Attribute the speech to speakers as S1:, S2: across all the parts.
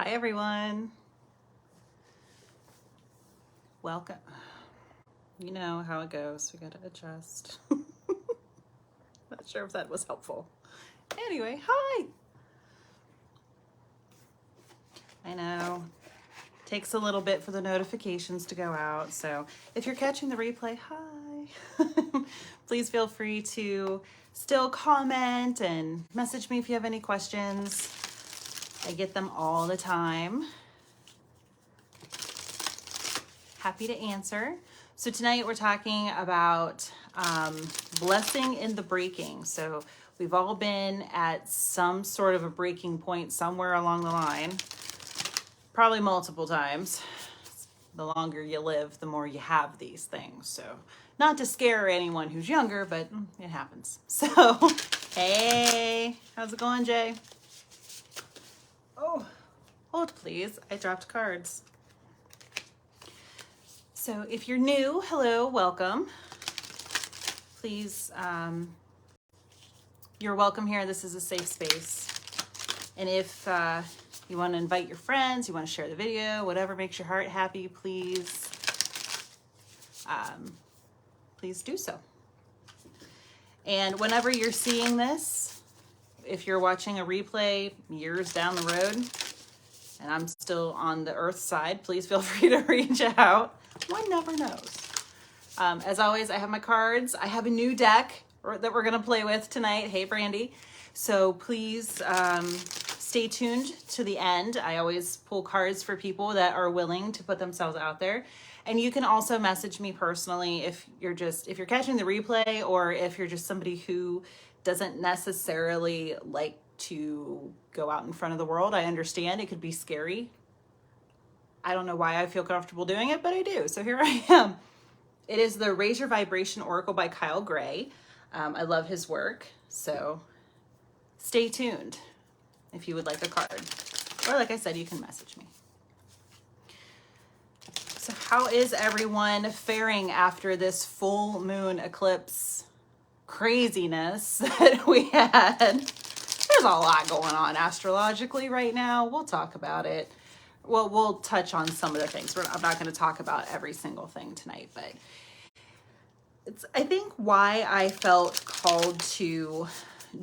S1: Hi everyone. Welcome. You know how it goes. We gotta adjust. Not sure if that was helpful. Anyway, hi. I know. Takes a little bit for the notifications to go out. So if you're catching the replay, hi. Please feel free to still comment and message me if you have any questions. I get them all the time. Happy to answer. So tonight we're talking about blessing in the breaking. So we've all been at some sort of a breaking point somewhere along the line, probably multiple times. The longer you live, the more you have these things. So not to scare anyone who's younger, but it happens. So, hey, how's it going, Jay? Oh, hold please. I dropped cards. So if you're new, hello, welcome. Please, you're welcome here. This is a safe space. And if you want to invite your friends, you want to share the video, whatever makes your heart happy, please, please do so. And whenever you're seeing this, if you're watching a replay years down the road, and I'm still on the earth side, please feel free to reach out. One never knows. As always, I have my cards. I have a new deck that we're going to play with tonight. Hey, Brandy. So please stay tuned to the end. I always pull cards for people that are willing to put themselves out there. And you can also message me personally if you're catching the replay, or if you're just somebody who doesn't necessarily like to go out in front of the world. I understand it could be scary. I don't know why I feel comfortable doing it, but I do. So here I am. It is the Raise Your Vibration Oracle by Kyle Gray. I love his work. So stay tuned if you would like a card. Or like I said, you can message me. So how is everyone faring after this full moon eclipse craziness that we had? There's a lot going on astrologically right now. We'll talk about it. Well, we'll touch on some of the things. I'm not going to talk about every single thing tonight, but it's, I think, why I felt called to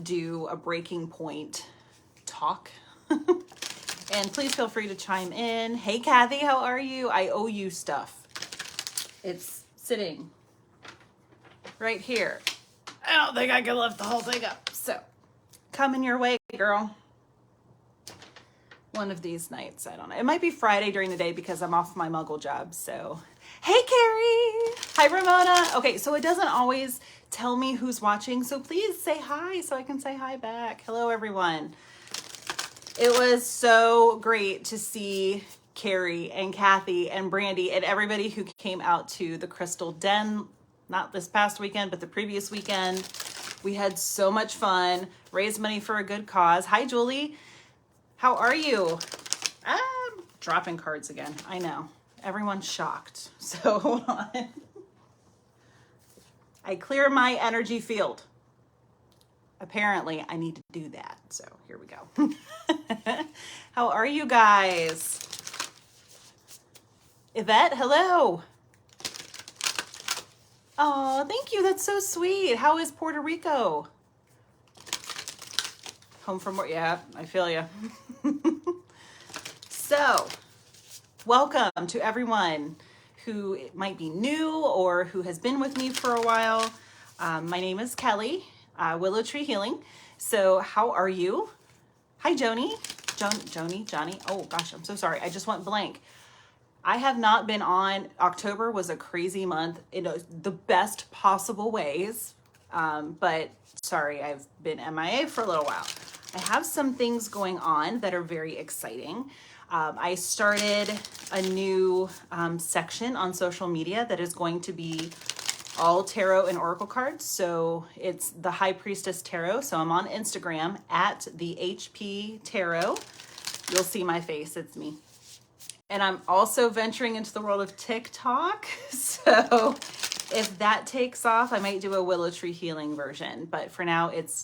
S1: do a breaking point talk. And please feel free to chime in. Hey, Kathy, how are you? I owe you stuff. It's sitting right here. I don't think I can lift the whole thing up. So coming your way, girl. One of these nights, I don't know. It might be Friday during the day because I'm off my muggle job. So, hey, Carrie. Hi, Ramona. Okay, so it doesn't always tell me who's watching. So please say hi so I can say hi back. Hello, everyone. It was so great to see Carrie and Kathy and Brandy and everybody who came out to the Crystal Den, not this past weekend, but the previous weekend. We had so much fun, raised money for a good cause. Hi, Julie. How are you? I'm dropping cards again. I know. Everyone's shocked. So hold on. I clear my energy field. Apparently, I need to do that. So here we go. How are you guys? Yvette, hello. Oh, thank you. That's so sweet. How is Puerto Rico? Home from work. Yeah, I feel you. So, welcome to everyone who might be new or who has been with me for a while. My name is Kelly, Willow Tree Healing. So, how are you? Hi, Johnny. Johnny. Oh gosh, I'm so sorry. I just went blank. I have not been on. October was a crazy month in the best possible ways. But sorry, I've been MIA for a little while. I have some things going on that are very exciting. I started a new section on social media that is going to be all tarot and oracle cards. So it's the High Priestess Tarot. So I'm on Instagram at the HP Tarot. You'll see my face. It's me. And I'm also venturing into the world of TikTok. So if that takes off, I might do a Willow Tree Healing version. But for now, it's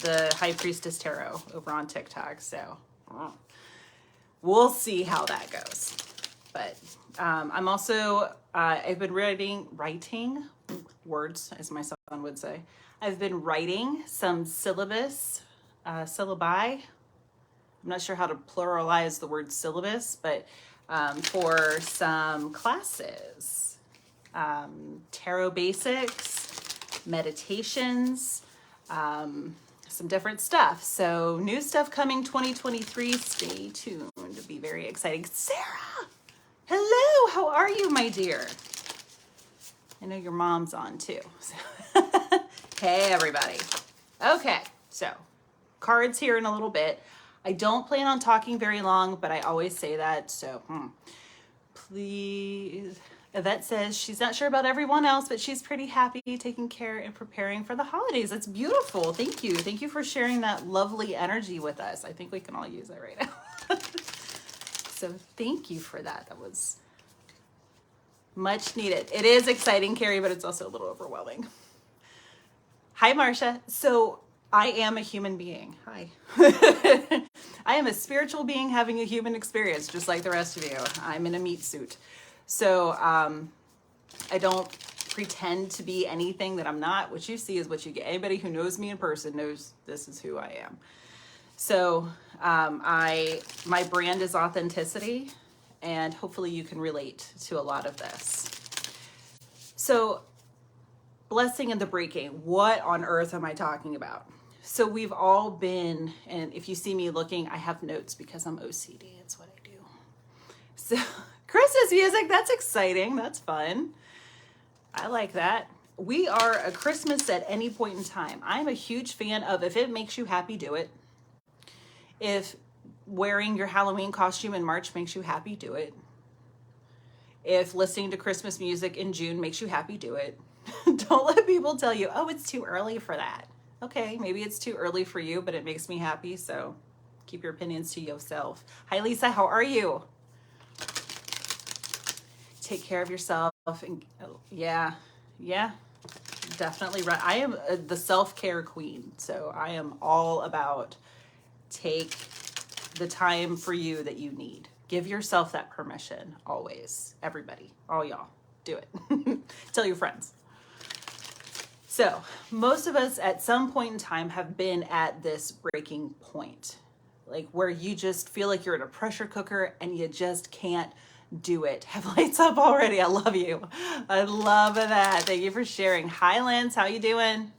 S1: the High Priestess Tarot over on TikTok. So we'll see how that goes. But I'm also, I've been writing words, as my son would say. I've been writing some syllabi. I'm not sure how to pluralize the word syllabus, but for some classes, tarot basics, meditations, some different stuff. So new stuff coming 2023. Stay tuned. It'll be very exciting. Sarah, hello. How are you, my dear? I know your mom's on too. Hey, everybody. Okay, so cards here in a little bit. I don't plan on talking very long, but I always say that. So please. Yvette says she's not sure about everyone else, but she's pretty happy taking care and preparing for the holidays. That's beautiful. Thank you. Thank you for sharing that lovely energy with us. I think we can all use it right now. So thank you for that. That was much needed. It is exciting, Carrie, but it's also a little overwhelming. Hi, Marcia. So I am a human being. Hi. I am a spiritual being having a human experience, just like the rest of you. I'm in a meat suit. So I don't pretend to be anything that I'm not. What you see is what you get. Anybody who knows me in person knows this is who I am. So my brand is authenticity, and hopefully you can relate to a lot of this. So blessing and the breaking. What on earth am I talking about? So we've all been, and if you see me looking, I have notes because I'm OCD. It's what I do. So Christmas music, that's exciting. That's fun. I like that. We are a Christmas at any point in time. I'm a huge fan of if it makes you happy, do it. If wearing your Halloween costume in March makes you happy, do it. If listening to Christmas music in June makes you happy, do it. Don't let people tell you, oh, it's too early for that. Okay, maybe it's too early for you, but it makes me happy, so keep your opinions to yourself. Hi, Lisa, how are you? Take care of yourself. And yeah, definitely right. I am the self-care queen, so I am all about take the time for you that you need. Give yourself that permission, always. Everybody, all y'all, do it. Tell your friends. So most of us at some point in time have been at this breaking point, like where you just feel like you're in a pressure cooker and you just can't do it. Have lights up already. I love you. I love that. Thank you for sharing. Hi, Lance. How you doing?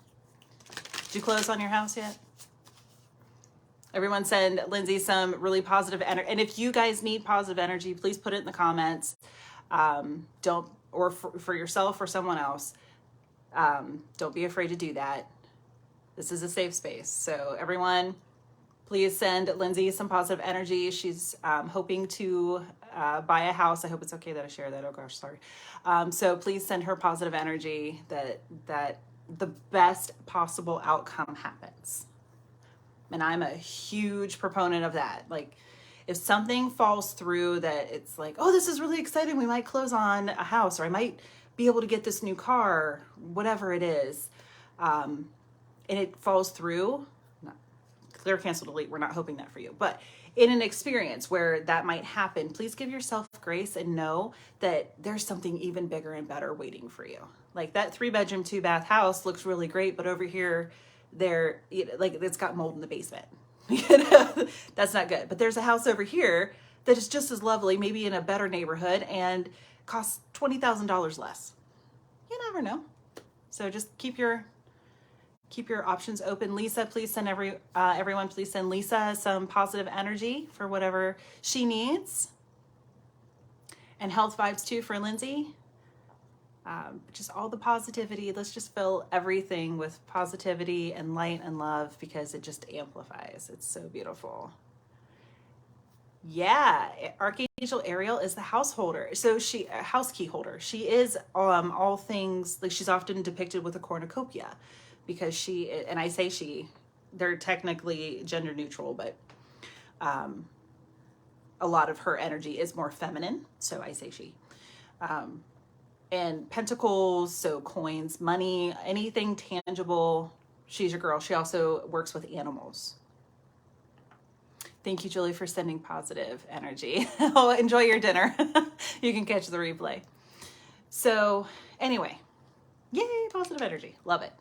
S1: Did you close on your house yet? Everyone send Lindsay some really positive energy. And if you guys need positive energy, please put it in the comments. Don't, or for yourself or someone else. Don't be afraid to do that. This is a safe space. So everyone, please send Lindsay some positive energy. She's hoping to buy a house. I hope it's okay that I share that. Oh gosh, sorry. So please send her positive energy that the best possible outcome happens. And I'm a huge proponent of that. Like if something falls through that it's like, oh, this is really exciting. We might close on a house, or I might be able to get this new car, whatever it is. And it falls through, clear, cancel, delete. We're not hoping that for you, but in an experience where that might happen, please give yourself grace and know that there's something even bigger and better waiting for you. Like that 3-bedroom, 2-bath house looks really great, but over here, like it's got mold in the basement. That's not good. But there's a house over here that is just as lovely, maybe in a better neighborhood, and costs $20,000 less. You never know. So just keep your options open. Lisa, please send everyone, please send Lisa some positive energy for whatever she needs. And health vibes too for Lindsay. Just all the positivity. Let's just fill everything with positivity and light and love, because it just amplifies. It's so beautiful. Yeah, Archangel Ariel is the householder. So she, a house key holder. She is all things, like she's often depicted with a cornucopia, because she, and I say she, they're technically gender neutral, but a lot of her energy is more feminine. So I say she. And pentacles, so coins, money, anything tangible. She's your girl. She also works with animals. Thank you, Julie, for sending positive energy. Oh, enjoy your dinner. You can catch the replay. So anyway, yay, positive energy. Love it.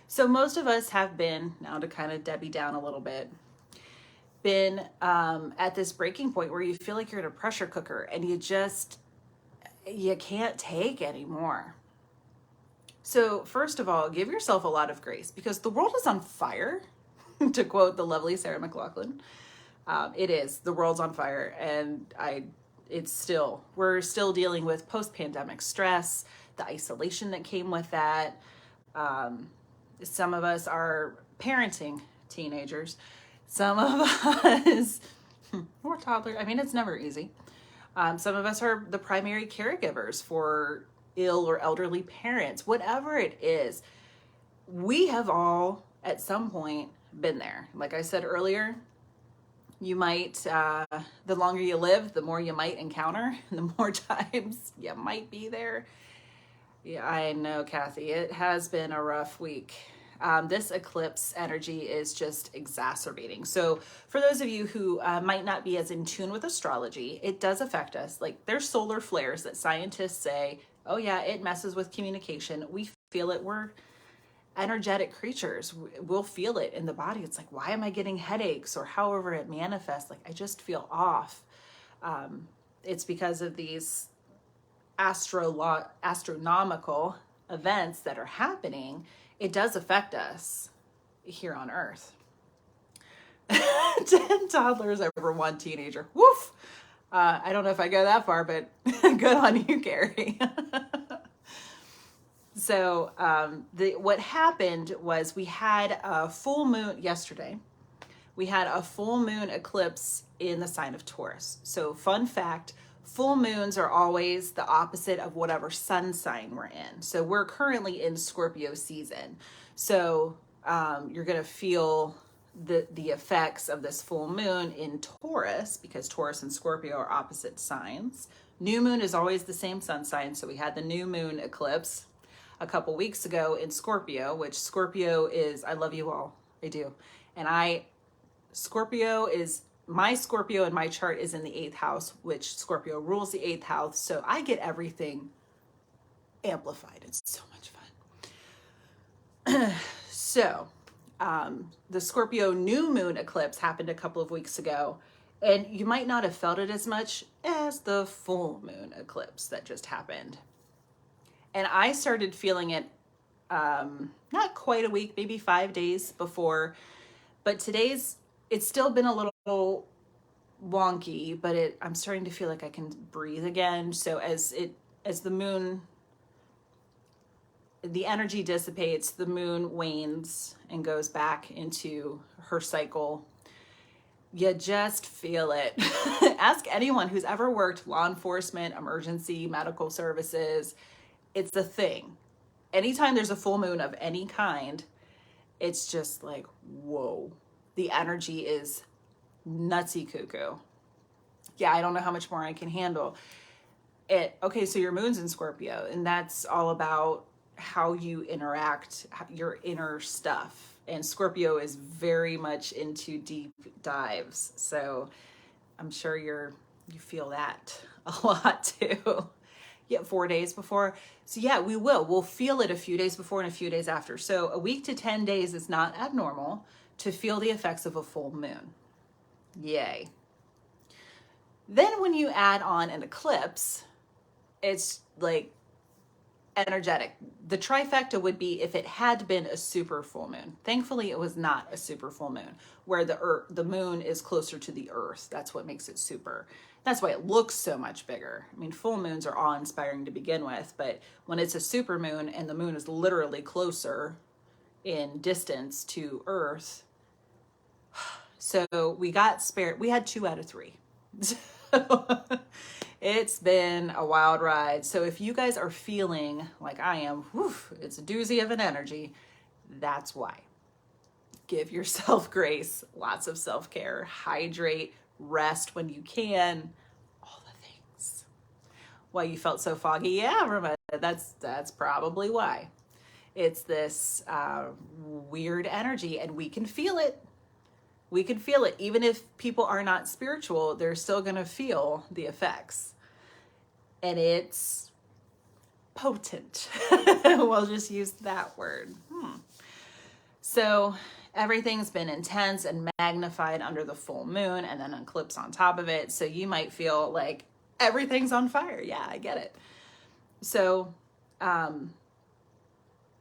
S1: So most of us have been, now to kind of Debbie down a little bit, been at this breaking point where you feel like you're in a pressure cooker and you can't take anymore. So first of all, give yourself a lot of grace because the world is on fire, to quote the lovely Sarah McLachlan. It is. The world's on fire, and we're still dealing with post-pandemic stress, the isolation that came with that. Some of us are parenting teenagers. Some of us, or toddlers. I mean, it's never easy. Some of us are the primary caregivers for ill or elderly parents. Whatever it is, we have all at some point been there. Like I said earlier, you might, the longer you live, the more you might encounter, the more times you might be there. Yeah, I know, Kathy, it has been a rough week. This eclipse energy is just exacerbating. So for those of you who might not be as in tune with astrology, it does affect us. Like there's solar flares that scientists say, oh yeah, it messes with communication. We feel it. We're energetic creatures. We'll feel it in the body. It's like, why am I getting headaches, or however it manifests? Like I just feel off. It's because of these astronomical events that are happening. It does affect us here on Earth. 10 toddlers over one teenager. Woof! I don't know if I go that far, but good on you, Carrie. So what happened was we had a full moon yesterday. We had a full moon eclipse in the sign of Taurus. So fun fact, full moons are always the opposite of whatever sun sign we're in. So we're currently in Scorpio season. So you're going to feel the effects of this full moon in Taurus, because Taurus and Scorpio are opposite signs. New moon is always the same sun sign. So we had the new moon eclipse a couple weeks ago in Scorpio, which Scorpio is, I love you all, I do. And my Scorpio in my chart is in the 8th house, which Scorpio rules the 8th house. So I get everything amplified. It's so much fun. So the Scorpio new moon eclipse happened a couple of weeks ago, and you might not have felt it as much as the full moon eclipse that just happened. And I started feeling it not quite a week, maybe 5 days before, but it's still been a little wonky, but I'm starting to feel like I can breathe again. So as the moon, the energy dissipates, the moon wanes and goes back into her cycle. You just feel it. Ask anyone who's ever worked law enforcement, emergency, medical services. It's a thing. Anytime there's a full moon of any kind, it's just like, whoa, the energy is nutsy cuckoo. Yeah, I don't know how much more I can handle it. Okay, so your moon's in Scorpio, and that's all about how you interact, your inner stuff. And Scorpio is very much into deep dives. So I'm sure you feel that a lot too. Yeah, 4 days before. So yeah, we'll feel it a few days before and a few days after. So a week to 10 days is not abnormal to feel the effects of a full moon. Yay. Then when you add on an eclipse, it's like energetic. The trifecta would be if it had been a super full moon. Thankfully, it was not a super full moon, where the moon is closer to the earth. That's what makes it super. That's why it looks so much bigger. I mean, full moons are awe-inspiring to begin with, but when it's a super moon and the moon is literally closer in distance to Earth, so we had 2 out of 3. So it's been a wild ride. So if you guys are feeling like I am, it's a doozy of an energy, that's why. Give yourself grace, lots of self-care, hydrate, rest when you can, all the things. Why you felt so foggy? Yeah, Roma, that's probably why. It's this weird energy, and we can feel it. We could feel it. Even if people are not spiritual, they're still going to feel the effects. And it's potent. We'll just use that word. So everything's been intense and magnified under the full moon and then an eclipse on top of it. So you might feel like everything's on fire. Yeah, I get it. So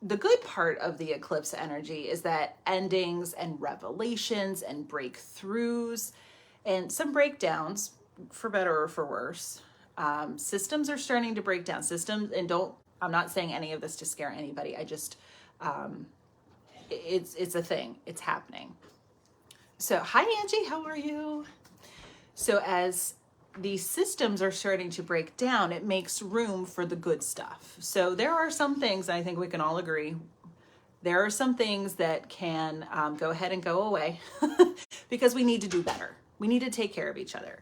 S1: the good part of the eclipse energy is that endings and revelations and breakthroughs and some breakdowns, for better or for worse. Systems are starting to break down. Systems, and I'm not saying any of this to scare anybody. I just, it's a thing. It's happening. So, hi Angie, how are you? So as these systems are starting to break down, it makes room for the good stuff. So there are some things, I think we can all agree, there are some things that can go ahead and go away because we need to do better. We need to take care of each other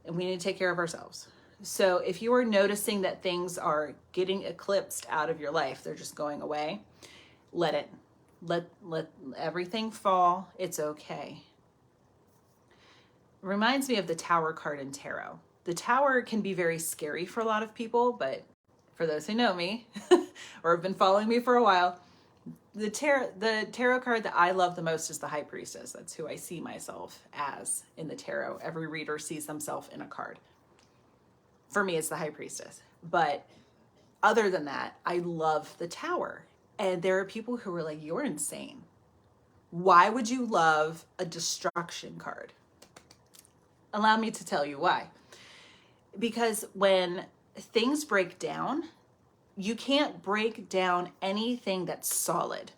S1: and we need to take care of ourselves. So if you are noticing that things are getting eclipsed out of your life, they're just going away, let it. Let everything fall. It's okay. Reminds me of the Tower card in tarot. The Tower can be very scary for a lot of people, but for those who know me or have been following me for a while, the tarot card that I love the most is the High Priestess. That's who I see myself as in the tarot. Every reader sees themselves in a card. For me, it's the High Priestess. But other than that, I love the Tower. And there are people who are like, you're insane. Why would you love a destruction card? Allow me to tell you why. Because when things break down, you can't break down anything that's solid.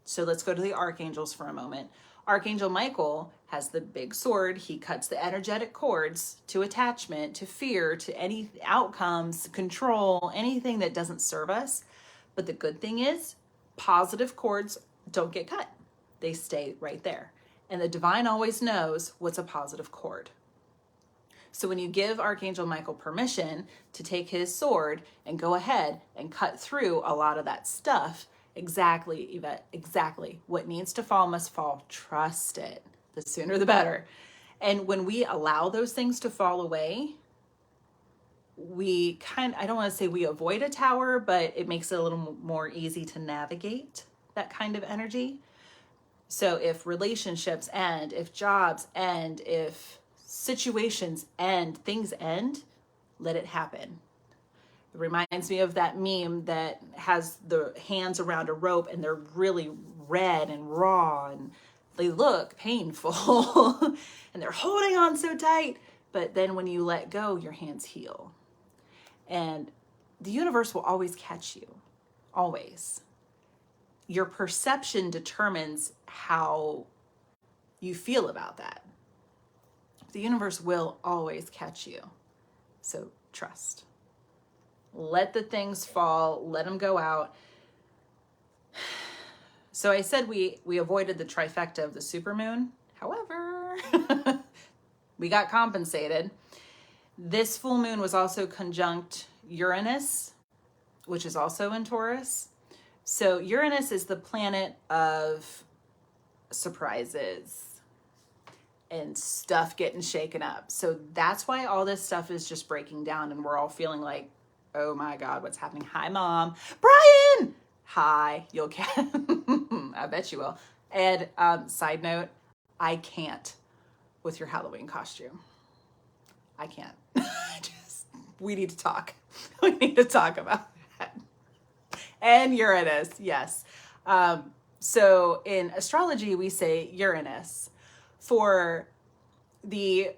S1: So let's go to the archangels for a moment. Archangel Michael has the big sword. He cuts the energetic cords to attachment, to fear, to any outcomes, control, anything that doesn't serve us. But the good thing is, positive cords don't get cut. They stay right there. And the divine always knows what's a positive cord. So when you give Archangel Michael permission to take his sword and go ahead and cut through a lot of that stuff, exactly, Yvette, exactly. What needs to fall must fall. Trust it. The sooner the better. And when we allow those things to fall away, I don't want to say we avoid a tower, but it makes it a little more easy to navigate that kind of energy. So if relationships end, if jobs end, if situations end, things end, let it happen. It reminds me of that meme that has the hands around a rope and they're really red and raw and they look painful and they're holding on so tight. But then when you let go, your hands heal. And the universe will always catch you, always. Your perception determines how you feel about that. The universe will always catch you. So trust. Let the things fall, let them go out. So I said we avoided the trifecta of the supermoon. However, we got compensated. This full moon was also conjunct Uranus, which is also in Taurus. So Uranus is the planet of surprises and stuff getting shaken up. So that's why all this stuff is just breaking down and we're all feeling like, oh my God, what's happening? Hi, Mom. Brian! Hi. You'll get, I bet you will. And side note, I can't with your Halloween costume. I can't. We need to talk. We need to talk about that. And Uranus, yes. So in astrology, we say Uranus. For the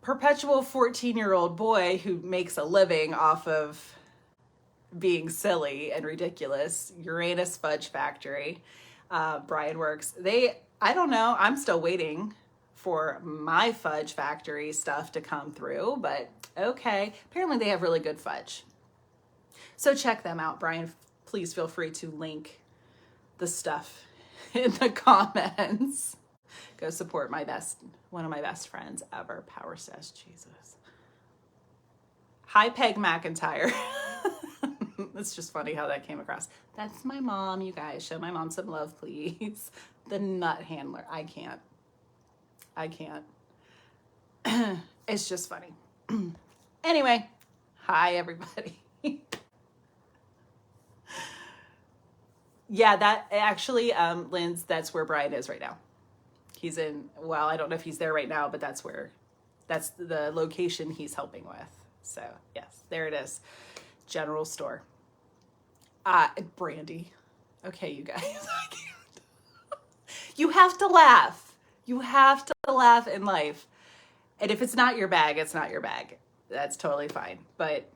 S1: perpetual 14-year-old boy who makes a living off of being silly and ridiculous, Uranus Fudge Factory, Brian works. I don't know, I'm still waiting for my fudge factory stuff to come through, but okay. Apparently they have really good fudge. So check them out, Brian. Please feel free to link the stuff in the comments. Go support one of my best friends ever, Power Says Jesus. Hi, Peg McIntyre. It's just funny how that came across. That's my mom, you guys. Show my mom some love, please. The nut handler. I can't. It's just funny. Anyway, hi, everybody. Yeah, that actually, Linz, that's where Brian is right now. He's in, well, I don't know if he's there right now, but that's the location he's helping with. So yes, there it is. General store. Brandy. Okay, you guys. I can't. You have to laugh. You have to laugh in life. And if it's not your bag, it's not your bag. That's totally fine. But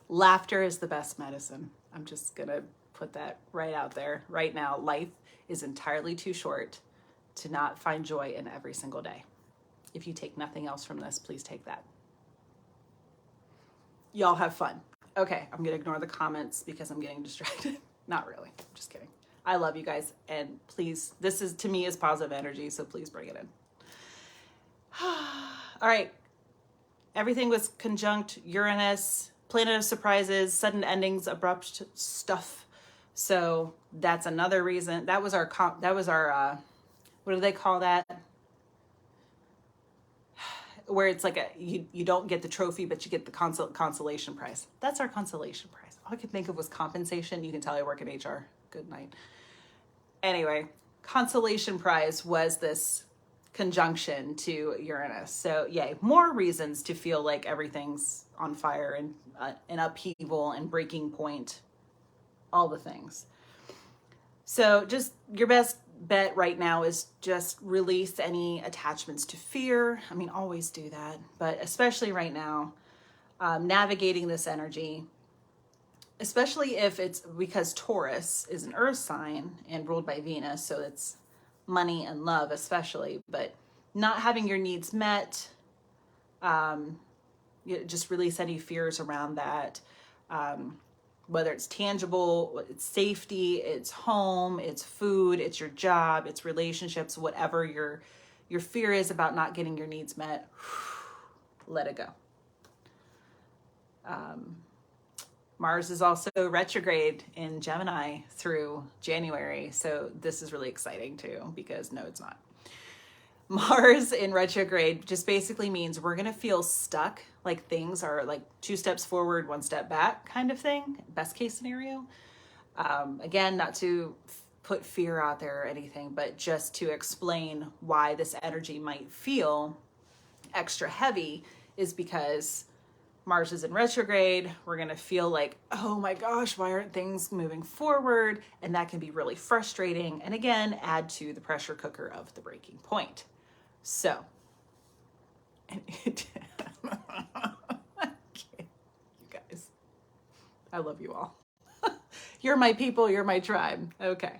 S1: laughter is the best medicine. I'm just going to put that right out there. Right now, life is entirely too short to not find joy in every single day. If you take nothing else from this, please take that. Y'all have fun. Okay, I'm going to ignore the comments because I'm getting distracted. Not really. I'm just kidding. I love you guys. And please, this is, to me, is positive energy, so please bring it in. All right. Everything was conjunct Uranus, planet of surprises, sudden endings, abrupt stuff. So that's another reason. That was our, what do they call that? Where it's like you don't get the trophy, but you get the consolation prize. That's our consolation prize. All I could think of was compensation. You can tell I work in HR. Good night. Anyway, consolation prize was this conjunction to Uranus. So yay, more reasons to feel like everything's on fire and an upheaval and breaking point, all the things. So just your best bet right now is just release any attachments to fear. I mean, always do that, but especially right now, navigating this energy, especially if it's because Taurus is an earth sign and ruled by Venus. So it's money and love, especially, but not having your needs met, just release any fears around that. Whether it's tangible, it's safety, it's home, it's food, it's your job, it's relationships, whatever your fear is about not getting your needs met, let it go. Mars is also retrograde in Gemini through January. So this is really exciting too, because no, it's not. Mars in retrograde just basically means we're going to feel stuck, like things are like 2 steps forward, 1 step back kind of thing, best case scenario. Again, not to put fear out there or anything, but just to explain why this energy might feel extra heavy is because Mars is in retrograde. We're going to feel like, oh my gosh, why aren't things moving forward? And that can be really frustrating. And again, add to the pressure cooker of the breaking point. So, you guys, I love you all. You're my people, you're my tribe. Okay.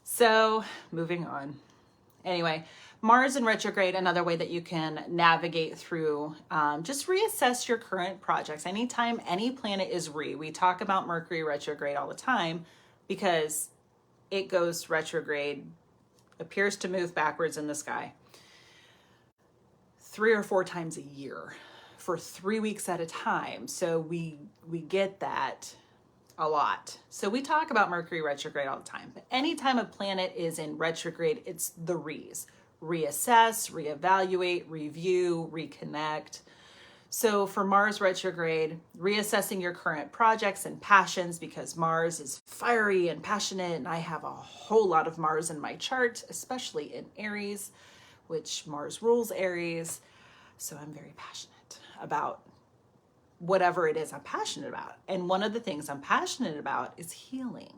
S1: So, moving on. Anyway, Mars in retrograde, another way that you can navigate through, just reassess your current projects. Anytime any planet is we talk about Mercury retrograde all the time because it goes retrograde, appears to move backwards in the sky 3 or 4 times a year for 3 weeks at a time. So we get that a lot. So we talk about Mercury retrograde all the time, but anytime a planet is in retrograde, it's the reassess, reevaluate, review, reconnect. So for Mars retrograde, reassessing your current projects and passions, because Mars is fiery and passionate, and I have a whole lot of Mars in my chart, especially in Aries, which Mars rules Aries. So I'm very passionate about whatever it is I'm passionate about. And one of the things I'm passionate about is healing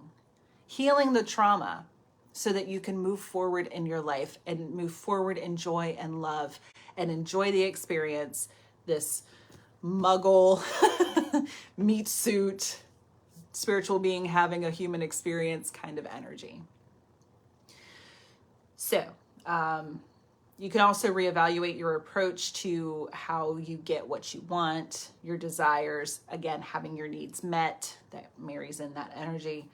S1: the trauma so that you can move forward in your life and move forward in joy and love and enjoy the experience, this muggle meat suit, spiritual being having a human experience kind of energy. So, you can also reevaluate your approach to how you get what you want, your desires, again, having your needs met, that marries in that energy.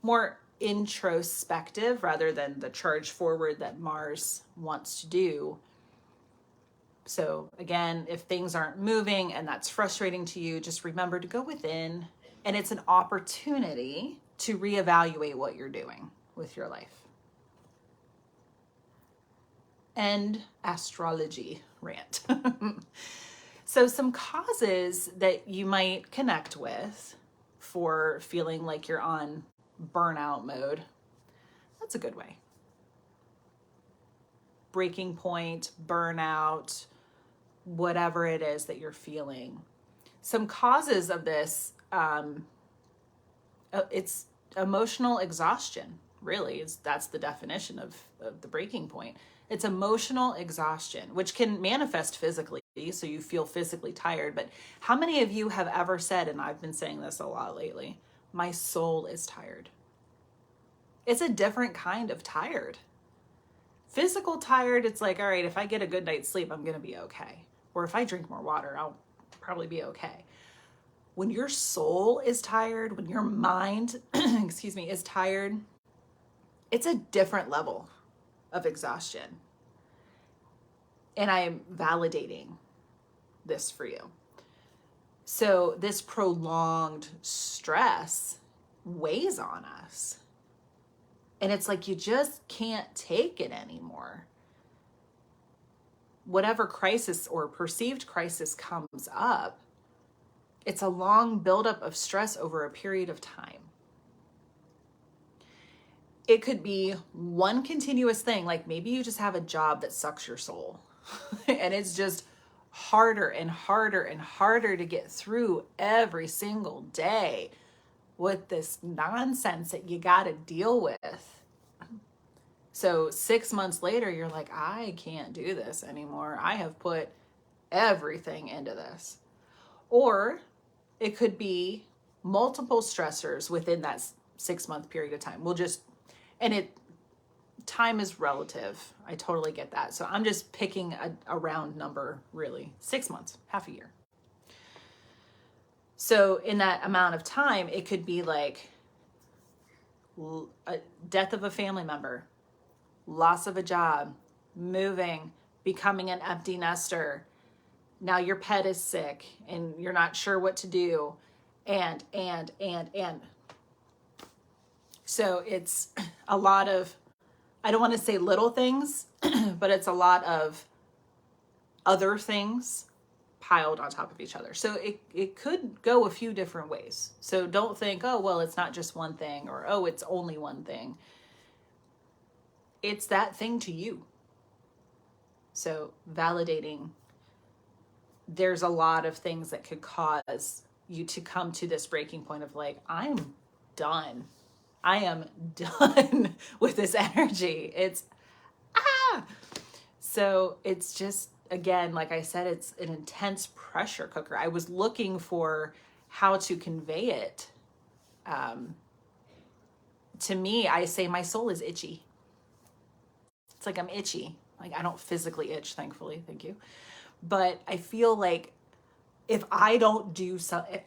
S1: More introspective rather than the charge forward that Mars wants to do. So again, if things aren't moving and that's frustrating to you, just remember to go within, and it's an opportunity to reevaluate what you're doing with your life. End astrology rant. So some causes that you might connect with for feeling like you're on burnout mode. That's a good way. Breaking point, burnout, whatever it is that you're feeling. Some causes of this, it's emotional exhaustion, really. That's the definition of the breaking point. It's emotional exhaustion, which can manifest physically, so you feel physically tired. But how many of you have ever said, and I've been saying this a lot lately, my soul is tired? It's a different kind of tired. Physical tired, it's like, all right, if I get a good night's sleep, I'm going to be okay. Or if I drink more water, I'll probably be okay. When your soul is tired, when your mind, is tired, it's a different level of exhaustion. And I am validating this for you. So this prolonged stress weighs on us. And it's like you just can't take it anymore. Whatever crisis or perceived crisis comes up, it's a long buildup of stress over a period of time. It could be one continuous thing, like maybe you just have a job that sucks your soul and it's just harder and harder and harder to get through every single day with this nonsense that you got to deal with. So 6 months later, you're like, I can't do this anymore. I have put everything into this. Or it could be multiple stressors within that 6 month period of time. Time is relative. I totally get that. So I'm just picking a round number, really. 6 months, half a year. So in that amount of time, it could be like a death of a family member, loss of a job, moving, becoming an empty nester. Now your pet is sick and you're not sure what to do. And. So it's a lot of, I don't want to say little things, but it's a lot of other things piled on top of each other. So it could go a few different ways. So don't think, oh, well, it's not just one thing, or, oh, it's only one thing. It's that thing to you. So validating, there's a lot of things that could cause you to come to this breaking point of like, I'm done. I am done with this energy. So it's just, again, like I said, it's an intense pressure cooker. I was looking for how to convey it. To me, I say my soul is itchy. It's like I'm itchy. Like I don't physically itch, thankfully. Thank you. But I feel like if I don't do something,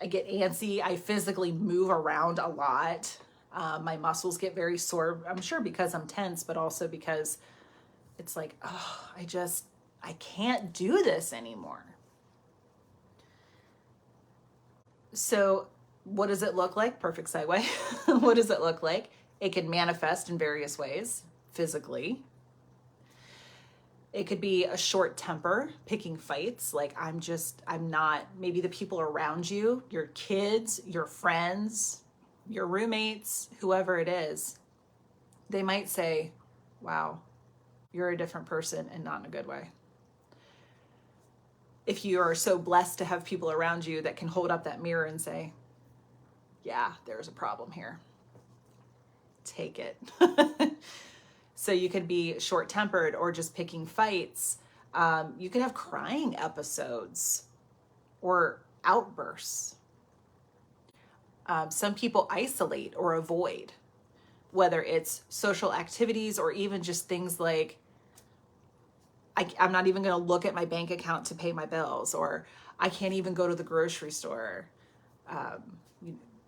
S1: I get antsy. I physically move around a lot. My muscles get very sore. I'm sure because I'm tense, but also because it's like, oh, I can't do this anymore. So what does it look like? Perfect segue. What does it look like? It can manifest in various ways physically. It could be a short temper, picking fights. Like I'm not, maybe the people around you, your kids, your friends, your roommates, whoever it is, they might say, wow, you're a different person, and not in a good way. If you are so blessed to have people around you that can hold up that mirror and say, yeah, there's a problem here. Take it. So you could be short-tempered or just picking fights. You could have crying episodes or outbursts. Some people isolate or avoid, whether it's social activities or even just things like, I'm not even going to look at my bank account to pay my bills, or I can't even go to the grocery store.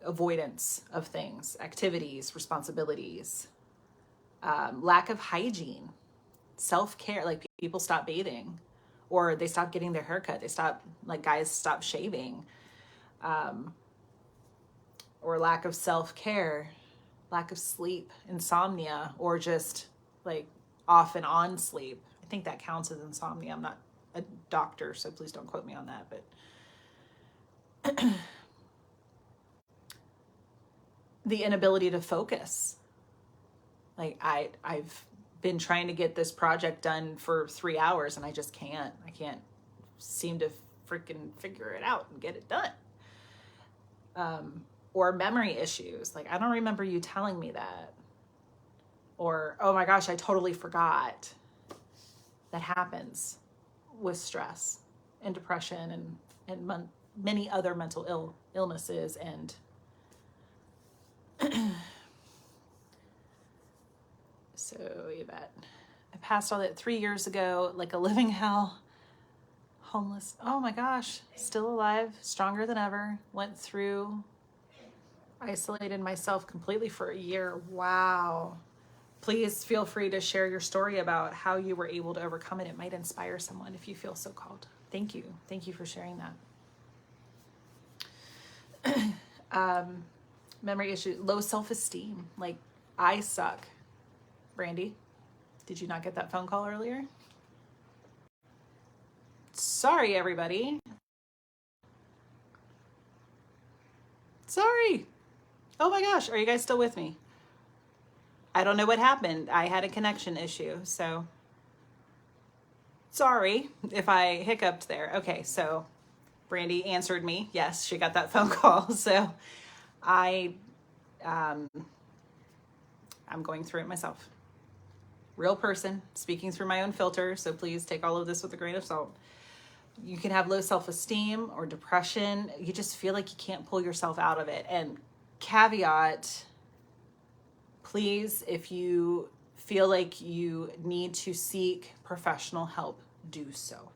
S1: Avoidance of things, activities, responsibilities. Lack of hygiene, self-care, like people stop bathing. or they stop getting their haircut. They stop, like guys stop shaving, or lack of self-care, lack of sleep, insomnia, or just like off and on sleep. I think that counts as insomnia. I'm not a doctor, so please don't quote me on that, but the inability to focus. Like I've been trying to get this project done for 3 hours and I just can't. I can't seem to freaking figure it out and get it done. Or memory issues. Like, I don't remember you telling me that. Or, oh my gosh, I totally forgot. That happens with stress and depression and many other mental illnesses. And so, Yvette, I passed all that 3 years ago, like a living hell. Homeless. Oh my gosh, still alive, stronger than ever. Went through, isolated myself completely for a year. Wow. Please feel free to share your story about how you were able to overcome it. It might inspire someone if you feel so called. Thank you. Thank you for sharing that. Memory issue, low self-esteem. Like, I suck. Brandy, did you not get that phone call earlier? Sorry, everybody. Sorry. Oh my gosh, are you guys still with me? I don't know what happened. I had a connection issue, so sorry if I hiccuped there. Okay, so Brandy answered me. Yes, she got that phone call. So I'm going through it myself. Real person, speaking through my own filter, so please take all of this with a grain of salt. You can have low self-esteem or depression. You just feel like you can't pull yourself out of it. And caveat, please, if you feel like you need to seek professional help, do so.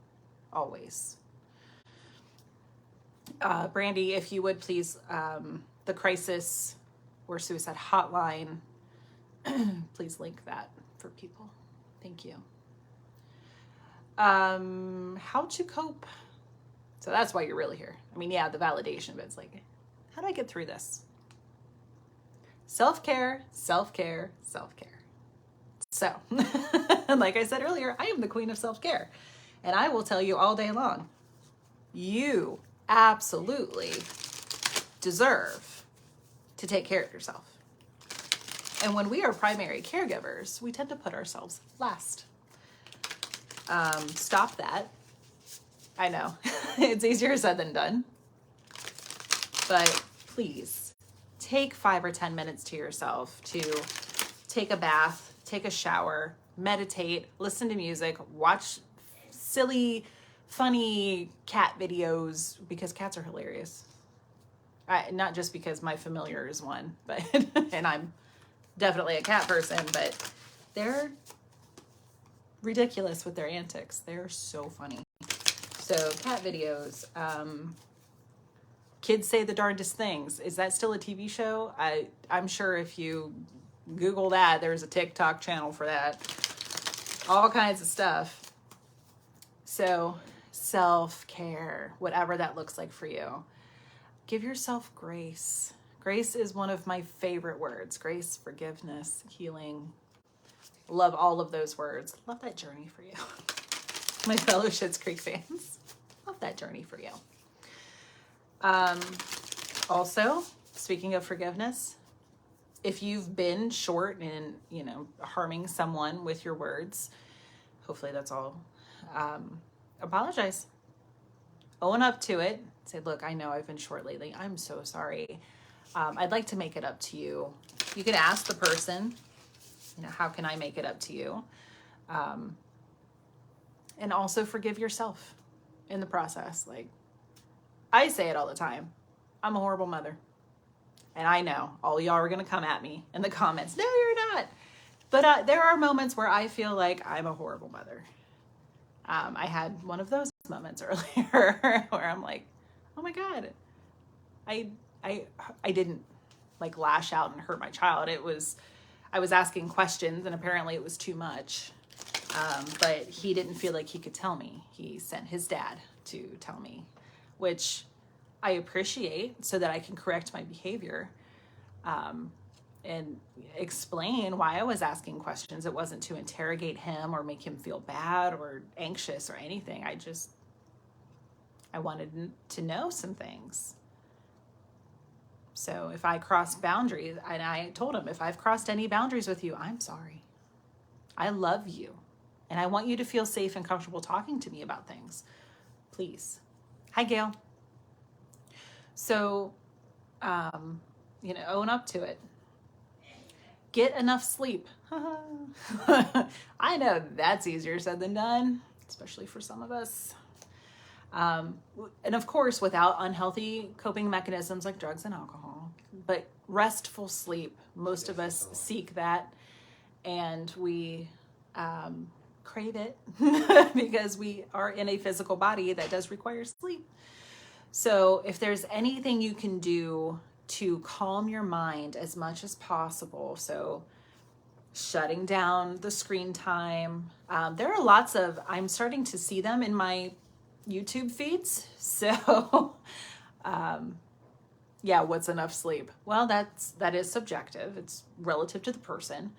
S1: Always. Brandy, if you would please, the crisis or suicide hotline, please link that for people. Thank you. How to cope. So that's why you're really here. I mean, yeah, the validation, but it's like, how do I get through this? Self-care, self-care, self-care. So, like I said earlier, I am the queen of self-care. And I will tell you all day long, you absolutely deserve to take care of yourself. And when we are primary caregivers, we tend to put ourselves last. Stop that. I know it's easier said than done, but please take 5 or 10 minutes to yourself to take a bath, take a shower, meditate, listen to music, watch silly, funny cat videos, because cats are hilarious. Not just because my familiar is one, but, and I'm definitely a cat person, but they're ridiculous with their antics. They're so funny. So cat videos, Kids Say the Darndest Things. Is that still a TV show? I'm sure if you Google that, there's a TikTok channel for that. All kinds of stuff. So self-care, whatever that looks like for you. Give yourself grace. Grace is one of my favorite words. Grace, forgiveness, healing. Love all of those words. Love that journey for you. My fellow Schitt's Creek fans. Love that journey for you. Also, speaking of forgiveness, if you've been short in, harming someone with your words, hopefully that's all, apologize. Own up to it. Say, look, I know I've been short lately. I'm so sorry. I'd like to make it up to you. You can ask the person, how can I make it up to you? And also forgive yourself in the process. Like, I say it all the time. I'm a horrible mother. And I know all y'all are going to come at me in the comments. No, you're not. But there are moments where I feel like I'm a horrible mother. I had one of those moments earlier where I'm like, oh my God, I didn't like lash out and hurt my child. I was asking questions and apparently it was too much. But he didn't feel like he could tell me. He sent his dad to tell me, which I appreciate so that I can correct my behavior and explain why I was asking questions. It wasn't to interrogate him or make him feel bad or anxious or anything. I wanted to know some things. So if I crossed boundaries, and I told him, if I've crossed any boundaries with you, I'm sorry. I love you. And I want you to feel safe and comfortable talking to me about things. Please. Hi, Gail. So, own up to it. Get enough sleep. I know that's easier said than done, especially for some of us. And of course, without unhealthy coping mechanisms like drugs and alcohol, but restful sleep. Most of us seek that, and we crave it because we are in a physical body that does require sleep. So if there's anything you can do to calm your mind as much as possible, so shutting down the screen time. There are lots of, I'm starting to see them in my YouTube feeds. So, yeah, what's enough sleep? Well, that is subjective. It's relative to the person.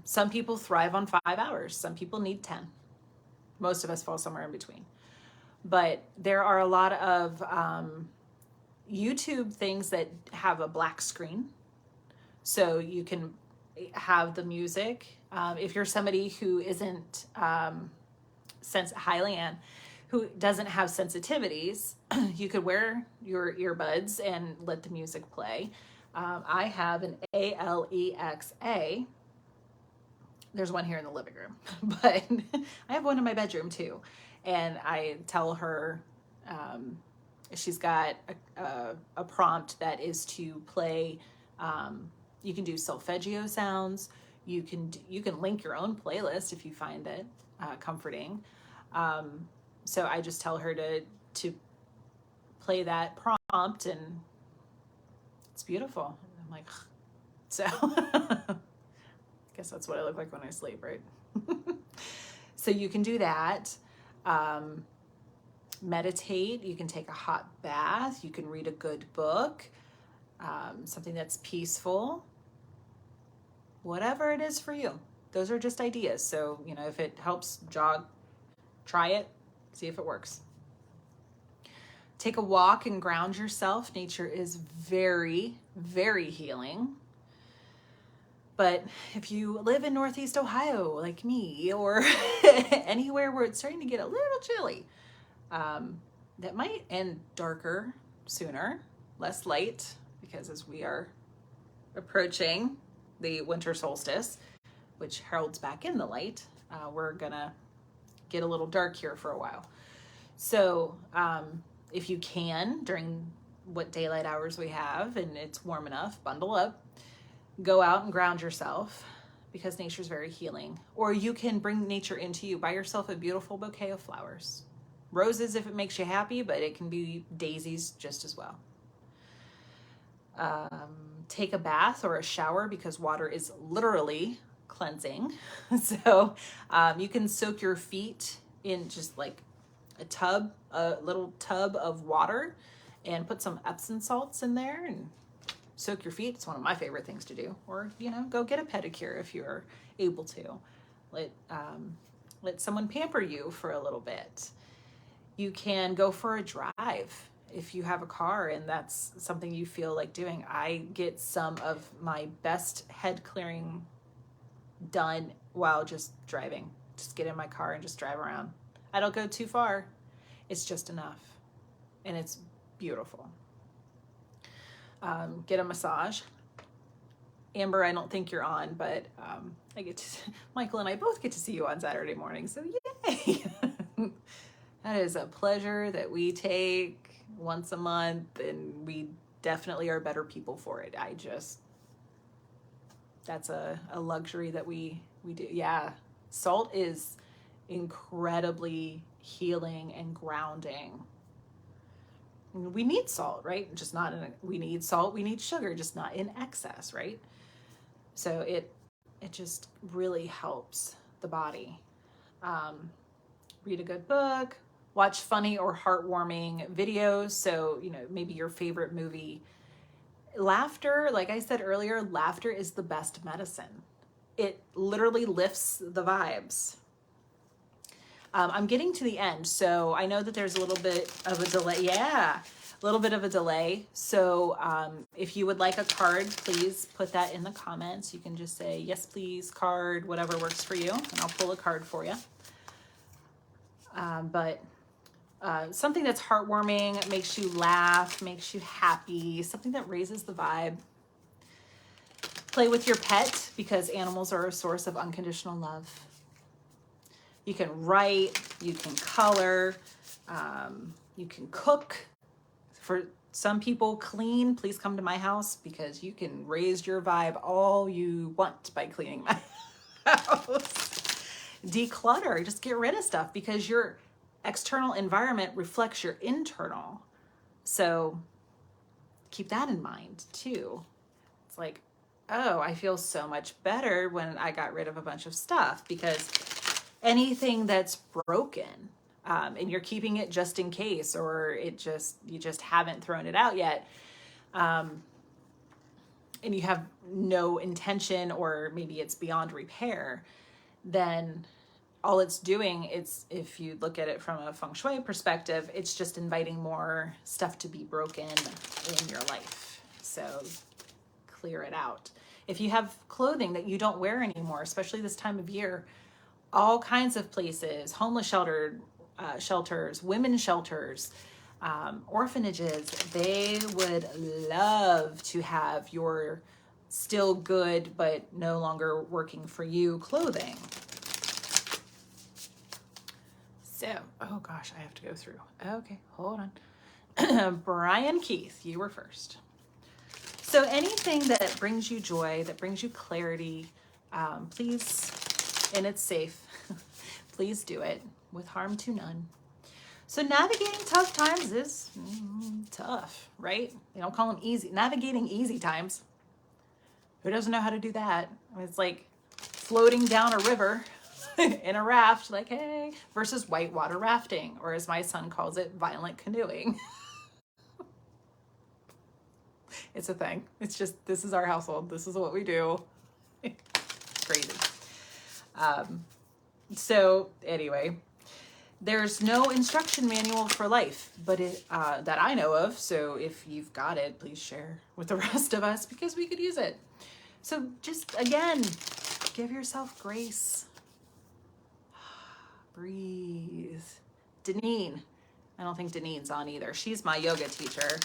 S1: Some people thrive on 5 hours. Some people need 10. Most of us fall somewhere in between. But there are a lot of YouTube things that have a black screen. So you can have the music. If you're somebody who isn't Hylian, who doesn't have sensitivities, you could wear your earbuds and let the music play. I have an Alexa. There's one here in the living room, but I have one in my bedroom too. And I tell her, she's got a prompt that is to play. You can do solfeggio sounds. You can link your own playlist if you find it comforting. So I just tell her to play that prompt, and it's beautiful. I'm like, so I guess that's what I look like when I sleep, right? So you can do that. Meditate. You can take a hot bath. You can read a good book, something that's peaceful. Whatever it is for you. Those are just ideas. So, if it helps jog, try it, see if it works. Take a walk and ground yourself. Nature is very, very healing. But if you live in Northeast Ohio, like me, or anywhere where it's starting to get a little chilly, that might end darker sooner, less light, because as we are approaching the winter solstice, which heralds back in the light, we're gonna get a little dark here for a while. So if you can, during what daylight hours we have, and it's warm enough, bundle up, go out and ground yourself, because nature's very healing. Or you can bring nature into you. Buy yourself a beautiful bouquet of flowers. Roses if it makes you happy, but it can be daisies just as well. Take a bath or a shower, because water is literally cleansing. So you can soak your feet in just like a little tub of water, and put some Epsom salts in there and soak your feet. It's one of my favorite things to do. Or, go get a pedicure if you're able to. Let someone pamper you for a little bit. You can go for a drive if you have a car and that's something you feel like doing. I get some of my best head clearing done while just driving. Just get in my car and just drive around. I don't go too far. It's just enough. And it's beautiful. Get a massage. Amber, I don't think you're on, but Michael and I both get to see you on Saturday morning, so yay! That is a pleasure that we take once a month, and we definitely are better people for it. That's a luxury that we do. Yeah, salt is incredibly healing and grounding. We need salt, right? Just not we need salt, we need sugar, just not in excess, right? So it just really helps the body. Read a good book, watch funny or heartwarming videos. So, you know, maybe your favorite movie. Laughter, like I said earlier, laughter is the best medicine. It literally lifts the vibes. I'm getting to the end, so I know that there's a little bit of a delay. Yeah, a little bit of a delay. So if you would like a card, please put that in the comments. You can just say, yes, please, card, whatever works for you, and I'll pull a card for you. Something that's heartwarming, makes you laugh, makes you happy, something that raises the vibe. Play with your pet, because animals are a source of unconditional love. You can write, you can color, you can cook. For some people, clean. Please come to my house, because you can raise your vibe all you want by cleaning my house. Declutter, just get rid of stuff, because your external environment reflects your internal. So keep that in mind too. It's like, oh, I feel so much better when I got rid of a bunch of stuff, because anything that's broken, and you're keeping it just in case, or you just haven't thrown it out yet, and you have no intention, or maybe it's beyond repair, then all it's doing, if you look at it from a feng shui perspective, it's just inviting more stuff to be broken in your life. So clear it out. If you have clothing that you don't wear anymore, especially this time of year, all kinds of places, homeless shelters, women's shelters, orphanages, they would love to have your still good but no longer working for you clothing. So, oh gosh, I have to go through. Okay, hold on. Brian Keith, you were first. So anything that brings you joy, that brings you clarity, please, and it's safe, please do it with harm to none. So navigating tough times is tough, right? They don't call them easy. Navigating easy times, who doesn't know how to do that? I mean, it's like floating down a river in a raft, like, hey, versus whitewater rafting, or as my son calls it, violent canoeing. It's a thing. It's just, this is our household. This is what we do. It's crazy. So anyway, there's no instruction manual for life, but that I know of. So if you've got it, please share with the rest of us, because we could use it. So just, again, give yourself grace. Breathe. Deneen. I don't think Deneen's on either. She's my yoga teacher,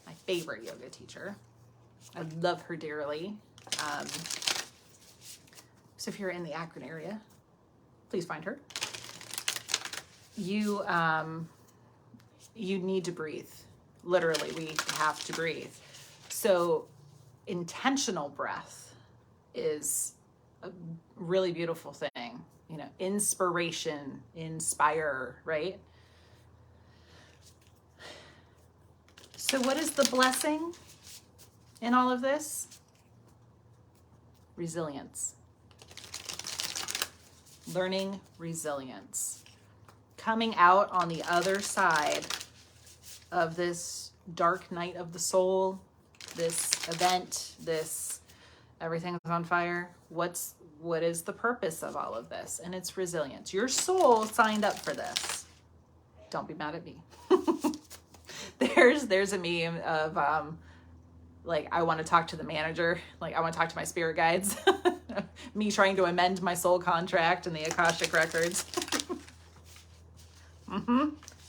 S1: my favorite yoga teacher. I love her dearly. So if you're in the Akron area, please find her. You need to breathe. Literally, we have to breathe. So intentional breath is a really beautiful thing. You know, inspiration, inspire, right? So what is the blessing in all of this? Resilience. Learning resilience. Coming out on the other side of this dark night of the soul, this event, this everything is on fire. What is the purpose of all of this? And it's resilience. Your soul signed up for this. Don't be mad at me. There's a meme of like, I want to talk to the manager, like I want to talk to my spirit guides. Me trying to amend my soul contract in the Akashic records.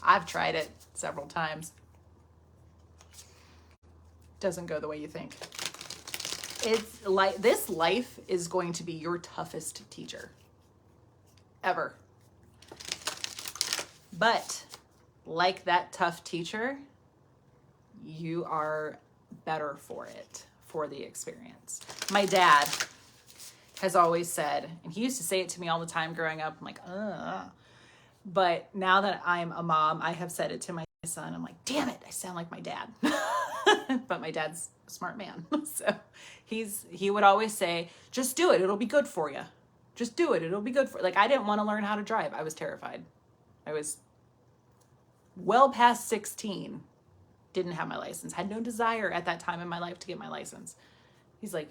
S1: I've tried it several times. Doesn't go the way you think. It's like, this life is going to be your toughest teacher ever. But like that tough teacher, you are better for it, for the experience. My dad has always said, and he used to say it to me all the time growing up, I'm like, but now that I'm a mom, I have said it to my son. I'm like, damn it, I sound like my dad. But my dad's a smart man. So he would always say, just do it. It'll be good for you. Just do it. It'll be good for, like, I didn't want to learn how to drive. I was terrified. I was well past 16. Didn't have my license. Had no desire at that time in my life to get my license. He's like,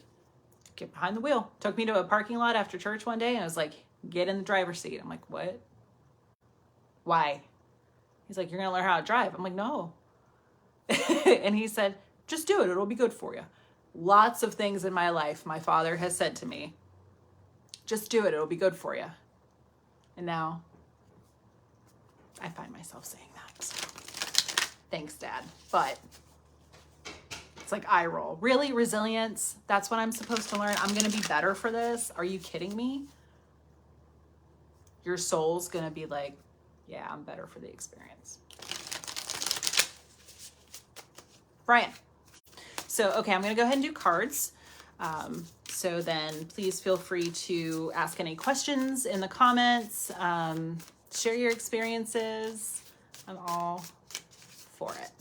S1: get behind the wheel. Took me to a parking lot after church one day and I was like, get in the driver's seat. I'm like, what? Why? He's like, you're going to learn how to drive. I'm like, no. And he said, just do it. It'll be good for you. Lots of things in my life my father has said to me, just do it. It'll be good for you. And now I find myself saying that. So, thanks, Dad. But it's like eye roll. Really? Resilience? That's what I'm supposed to learn? I'm going to be better for this? Are you kidding me? Your soul's going to be like, yeah, I'm better for the experience. Brian. So, okay, I'm going to go ahead and do cards. So then please feel free to ask any questions in the comments. Share your experiences. I'm all for it.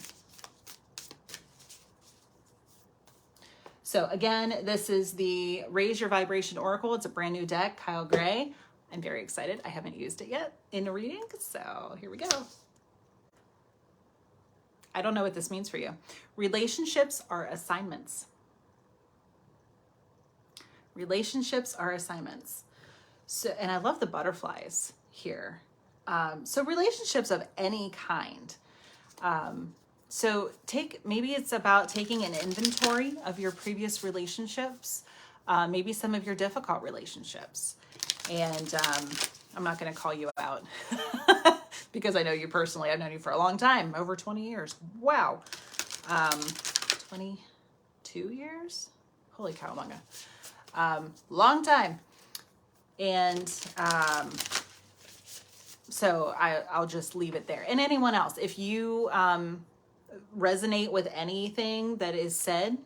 S1: So again, this is the Raise Your Vibration Oracle. It's a brand new deck, Kyle Gray. I'm very excited. I haven't used it yet in a reading, so here we go. I don't know what this means for you. Relationships are assignments. Relationships are assignments. So, and I love the butterflies here. So relationships of any kind. So maybe it's about taking an inventory of your previous relationships, maybe some of your difficult relationships. And I'm not going to call you out because I know you personally. I've known you for a long time, over 20 years. Wow. 22 years? Holy cow, manga. Long time. And so I'll just leave it there. And anyone else, if you resonate with anything that is said,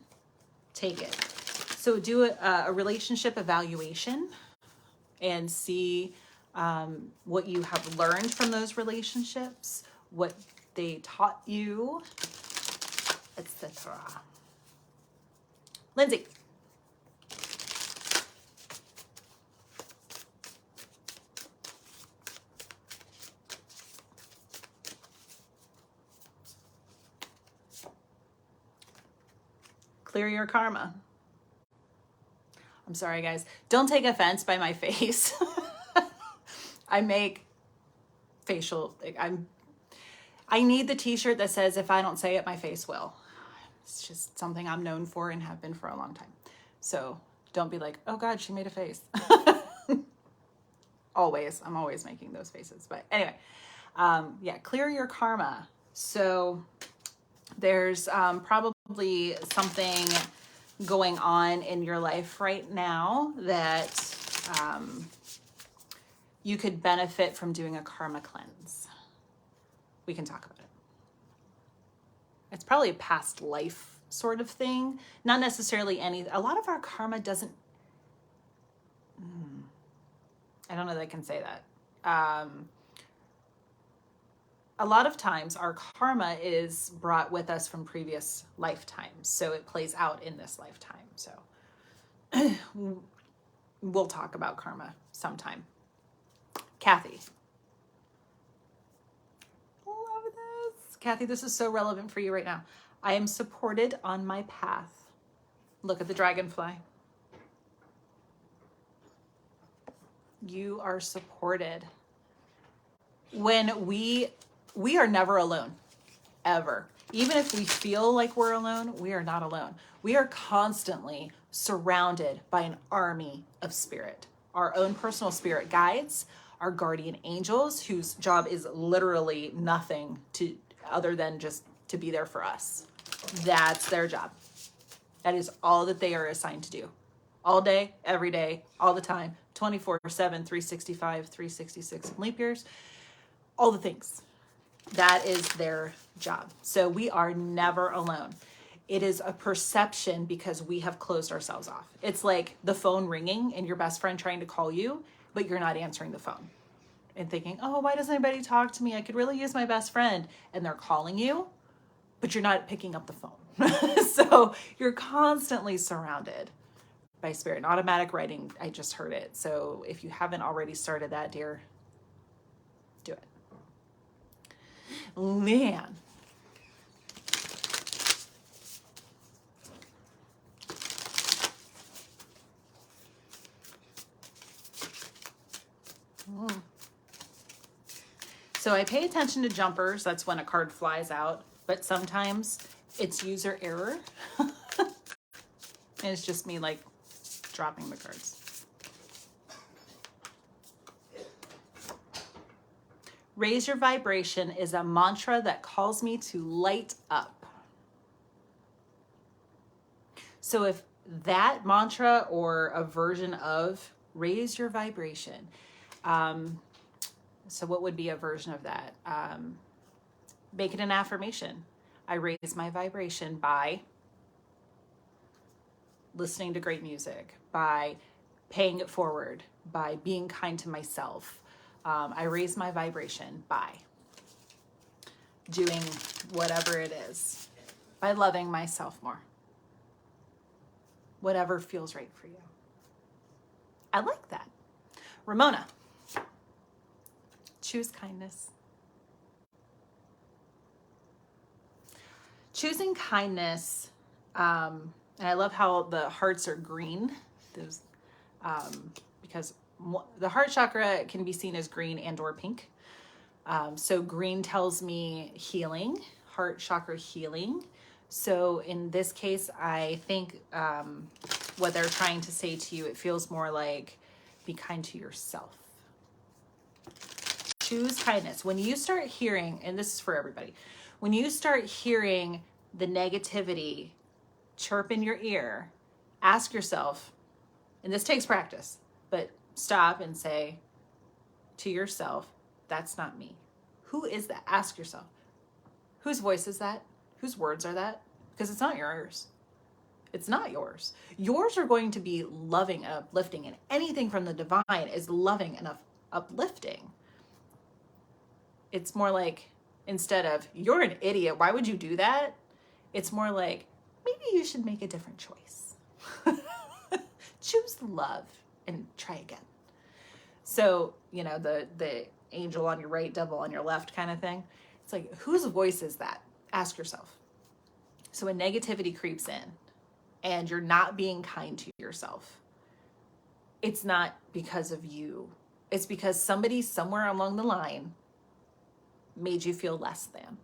S1: take it. So do a relationship evaluation and see what you have learned from those relationships, what they taught you, etc. Lindsay. Clear your karma. I'm sorry, guys. Don't take offense by my face. I make facial, I need the t-shirt that says, if I don't say it, my face will. It's just something I'm known for and have been for a long time. So don't be like, oh God, she made a face. Always, I'm always making those faces. But anyway, yeah, clear your karma. So there's probably something going on in your life right now that you could benefit from doing a karma cleanse. We can talk about it. It's probably a past life sort of thing. Not necessarily a lot of our karma doesn't, I don't know that I can say that. A lot of times our karma is brought with us from previous lifetimes. So it plays out in this lifetime. So we'll talk about karma sometime. Kathy. Love this. Kathy, this is so relevant for you right now. I am supported on my path. Look at the dragonfly. You are supported. When we are never alone, ever. Even if we feel like we're alone, we are not alone. We are constantly surrounded by an army of spirit. Our own personal spirit guides, our guardian angels, whose job is literally nothing other than just to be there for us. That's their job. That is all that they are assigned to do. All day, every day, all the time, 24/7, 365, 366 leap years, all the things. That is their job. So we are never alone. It is a perception because we have closed ourselves off. It's like the phone ringing and your best friend trying to call you, but you're not answering the phone and thinking, oh, why doesn't anybody talk to me? I could really use my best friend. And they're calling you, but you're not picking up the phone. So you're constantly surrounded by Spirit. And automatic writing, I just heard it. So if you haven't already started that, dear, do it. Man. So I pay attention to jumpers. That's when a card flies out. But sometimes it's user error. And it's just me like dropping the cards. Raise your vibration is a mantra that calls me to light up. So if that mantra or a version of raise your vibration, so what would be a version of that? Make it an affirmation. I raise my vibration by listening to great music, by paying it forward, by being kind to myself. I raise my vibration by doing whatever it is, by loving myself more. Whatever feels right for you. I like that. Ramona, choose kindness. Choosing kindness, and I love how the hearts are green, those, because the heart chakra can be seen as green and or pink. So green tells me healing, heart chakra healing. So in this case, I think what they're trying to say to you, it feels more like be kind to yourself. Choose kindness. When you start hearing, and this is for everybody, when you start hearing the negativity chirp in your ear, ask yourself, and this takes practice, but stop and say to yourself, that's not me. Who is that? Ask yourself, whose voice is that? Whose words are that? Because it's not yours. It's not yours. Yours are going to be loving and uplifting, and anything from the divine is loving and uplifting. It's more like, instead of, you're an idiot, why would you do that? It's more like, maybe you should make a different choice. Choose love and try again. So, you know, the angel on your right, devil on your left kind of thing. It's like, whose voice is that? Ask yourself. So when negativity creeps in and you're not being kind to yourself, it's not because of you. It's because somebody somewhere along the line made you feel less than.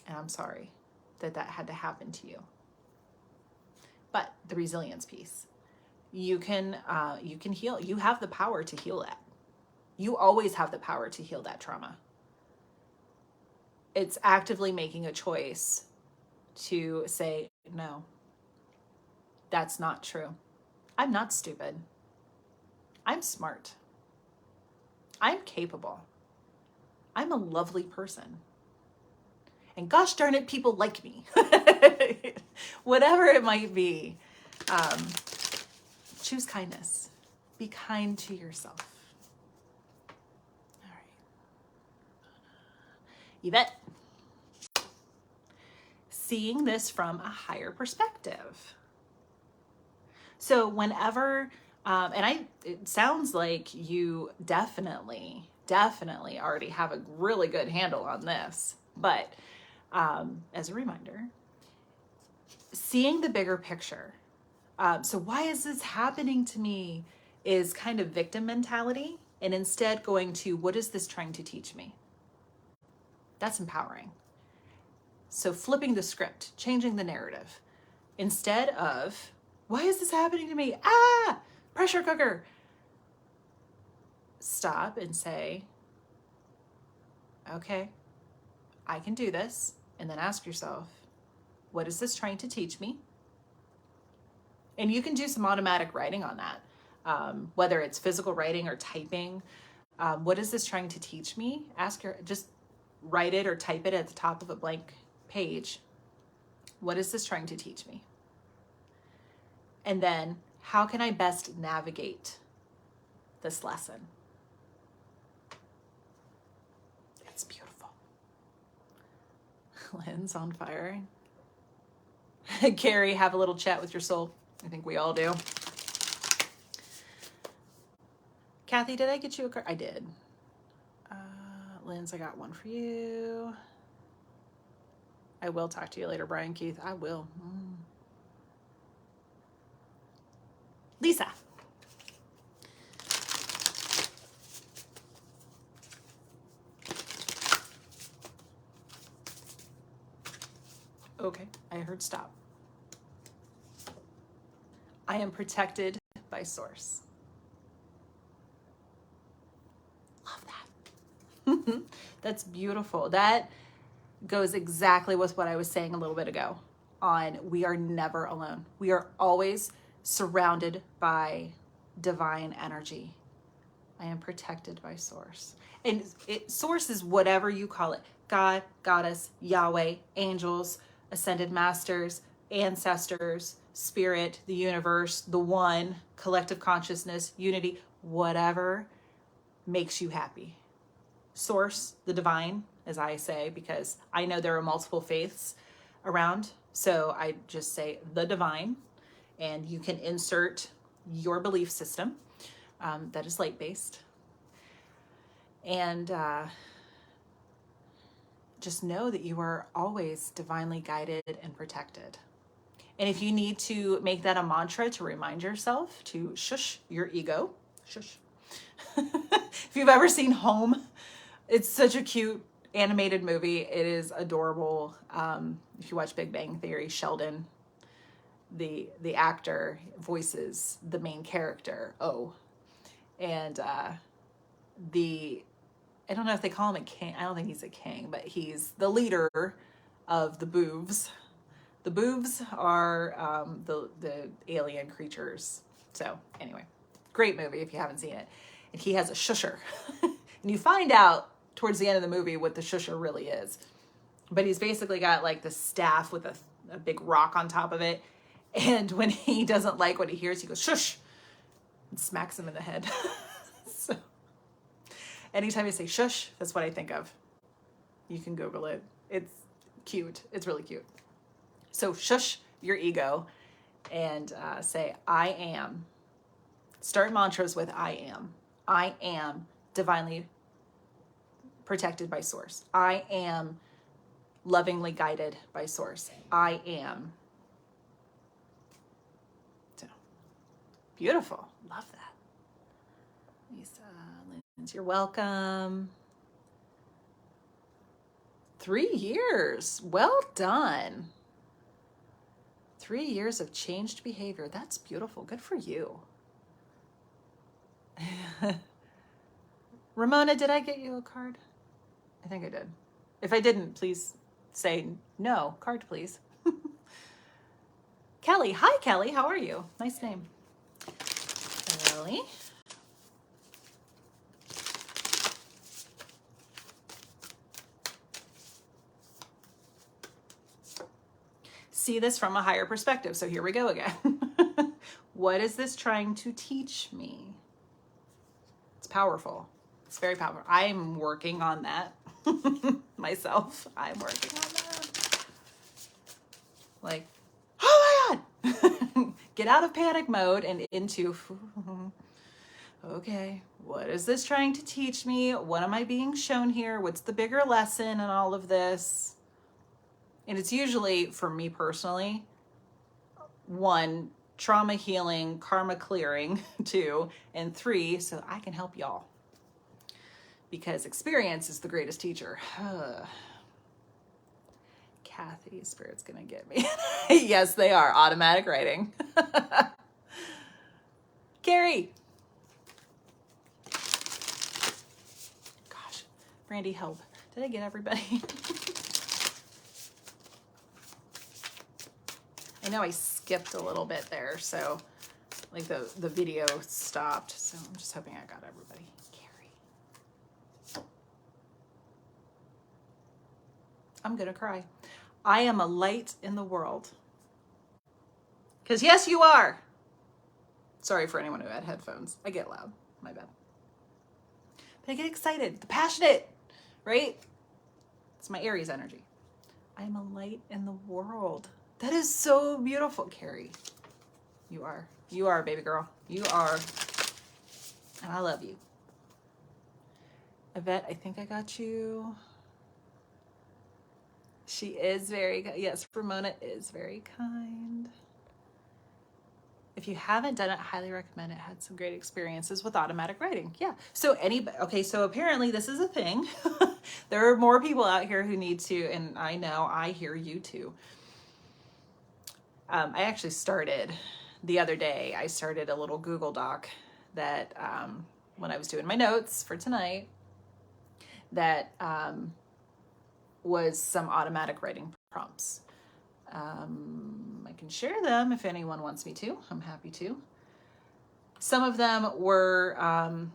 S1: And I'm sorry that that had to happen to you. But the resilience piece, you can heal. You have the power to heal that. You always have the power to heal that trauma. It's actively making a choice to say, no, that's not true. I'm not stupid. I'm smart. I'm capable. I'm a lovely person. And gosh darn it, people like me. Whatever it might be, choose kindness. Be kind to yourself. All right. Yvette. Seeing this from a higher perspective. So whenever, it sounds like you definitely already have a really good handle on this, but as a reminder, seeing the bigger picture. So why is this happening to me is kind of victim mentality, and instead going to, what is this trying to teach me? That's empowering. So flipping the script, changing the narrative. Instead of, why is this happening to me? Ah, pressure cooker. Stop and say, okay, I can do this. And then ask yourself, what is this trying to teach me? And you can do some automatic writing on that, whether it's physical writing or typing. What is this trying to teach me? Just write it or type it at the top of a blank page. What is this trying to teach me? And then, how can I best navigate this lesson? It's beautiful. Lynn's on fire. Carrie, have a little chat with your soul. I think we all do. Kathy, did I get you a card? I did. Linz, I got one for you. I will talk to you later, Brian Keith. I will. Lisa. Okay, I heard stop. I am protected by source. Love that. That's beautiful. That goes exactly with what I was saying a little bit ago on we are never alone. We are always surrounded by divine energy. I am protected by source. And source is whatever you call it. God, goddess, Yahweh, angels, ascended masters, ancestors, spirit, the universe, the one, collective consciousness, unity, whatever makes you happy. Source, the divine, as I say, because I know there are multiple faiths around. So I just say the divine, and you can insert your belief system that is light-based. And just know that you are always divinely guided and protected. And if you need to make that a mantra to remind yourself to shush your ego, shush. If you've ever seen Home, it's such a cute animated movie. It is adorable. If you watch Big Bang Theory, Sheldon, the actor, voices the main character, O. And I don't know if they call him a king. I don't think he's a king, but he's the leader of the boovs. The boovs are the alien creatures. So anyway, great movie if you haven't seen it. And he has a shusher. And you find out towards the end of the movie what the shusher really is. But he's basically got like the staff with a big rock on top of it. And when he doesn't like what he hears, he goes, shush, and smacks him in the head. So anytime you say shush, that's what I think of. You can Google it. It's cute. It's really cute. So shush your ego and say, I am. Start mantras with I am. I am divinely protected by source. I am lovingly guided by source. I am. So beautiful. Love that. Lisa, Linz, you're welcome. 3 years. Well done. 3 years of changed behavior. That's beautiful. Good for you. Ramona, did I get you a card? I think I did. If I didn't, please say no. Card, please. Kelly. Hi, Kelly. How are you? Nice name. Kelly. See this from a higher perspective. So here we go again. What is this trying to teach me? It's powerful. It's very powerful. I'm working on that myself. I'm working on that. Like, oh my God. Get out of panic mode and into, okay, what is this trying to teach me? What am I being shown here? What's the bigger lesson in all of this? And it's usually, for me personally, 1, trauma healing, karma clearing, 2, and 3, so I can help y'all. Because experience is the greatest teacher. Kathy, Spirit's gonna get me. Yes, they are. Automatic writing. Carrie. Gosh, Brandy, help. Did I get everybody? I know I skipped a little bit there, so like the video stopped. So I'm just hoping I got everybody. Carrie. I'm gonna cry. I am a light in the world. Because yes, you are. Sorry for anyone who had headphones. I get loud. My bad. But I get excited. The passionate, right? It's my Aries energy. I am a light in the world. That is so beautiful, Carrie. You are. You are, baby girl. You are. And I love you. Yvette, I think I got you. She is very good. Yes, Ramona is very kind. If you haven't done it, I highly recommend it. Had some great experiences with automatic writing. Yeah. So okay, so apparently this is a thing. There are more people out here who need to, and I know I hear you too. I actually started the other day, I started a little Google Doc that when I was doing my notes for tonight, that was some automatic writing prompts. I can share them if anyone wants me to. I'm happy to. Some of them were,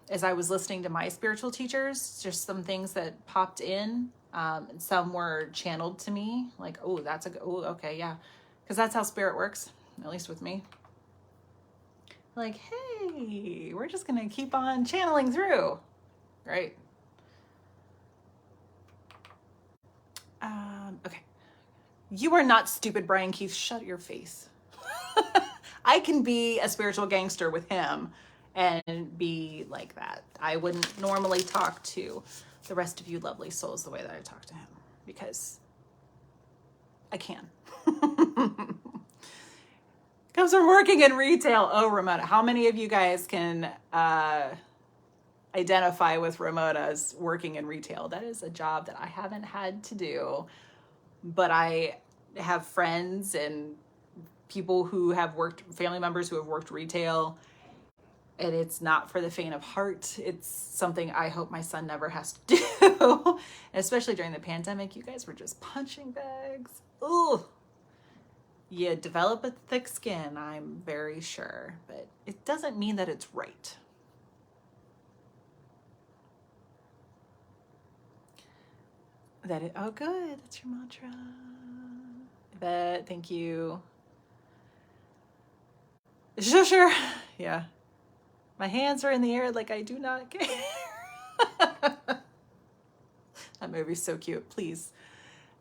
S1: as I was listening to my spiritual teachers, just some things that popped in. And some were channeled to me, like, oh, okay, yeah. Because that's how spirit works, at least with me. Like, hey, we're just going to keep on channeling through, right? Okay. You are not stupid, Brian Keith. Shut your face. I can be a spiritual gangster with him and be like that. I wouldn't normally talk to the rest of you lovely souls the way that I talk to him because I can. Comes from working in retail. Oh, Ramona. How many of you guys can identify with Ramona's working in retail? That is a job that I haven't had to do, but I have friends and people who have worked, family members who have worked retail, and it's not for the faint of heart. It's something I hope my son never has to do. Especially during the pandemic, you guys were just punching bags. Ooh. You develop a thick skin, I'm very sure, but it doesn't mean that it's right. Oh, good. That's your mantra. Yvette, thank you. Sure. Yeah. My hands are in the air like I do not care. That movie's so cute. Please.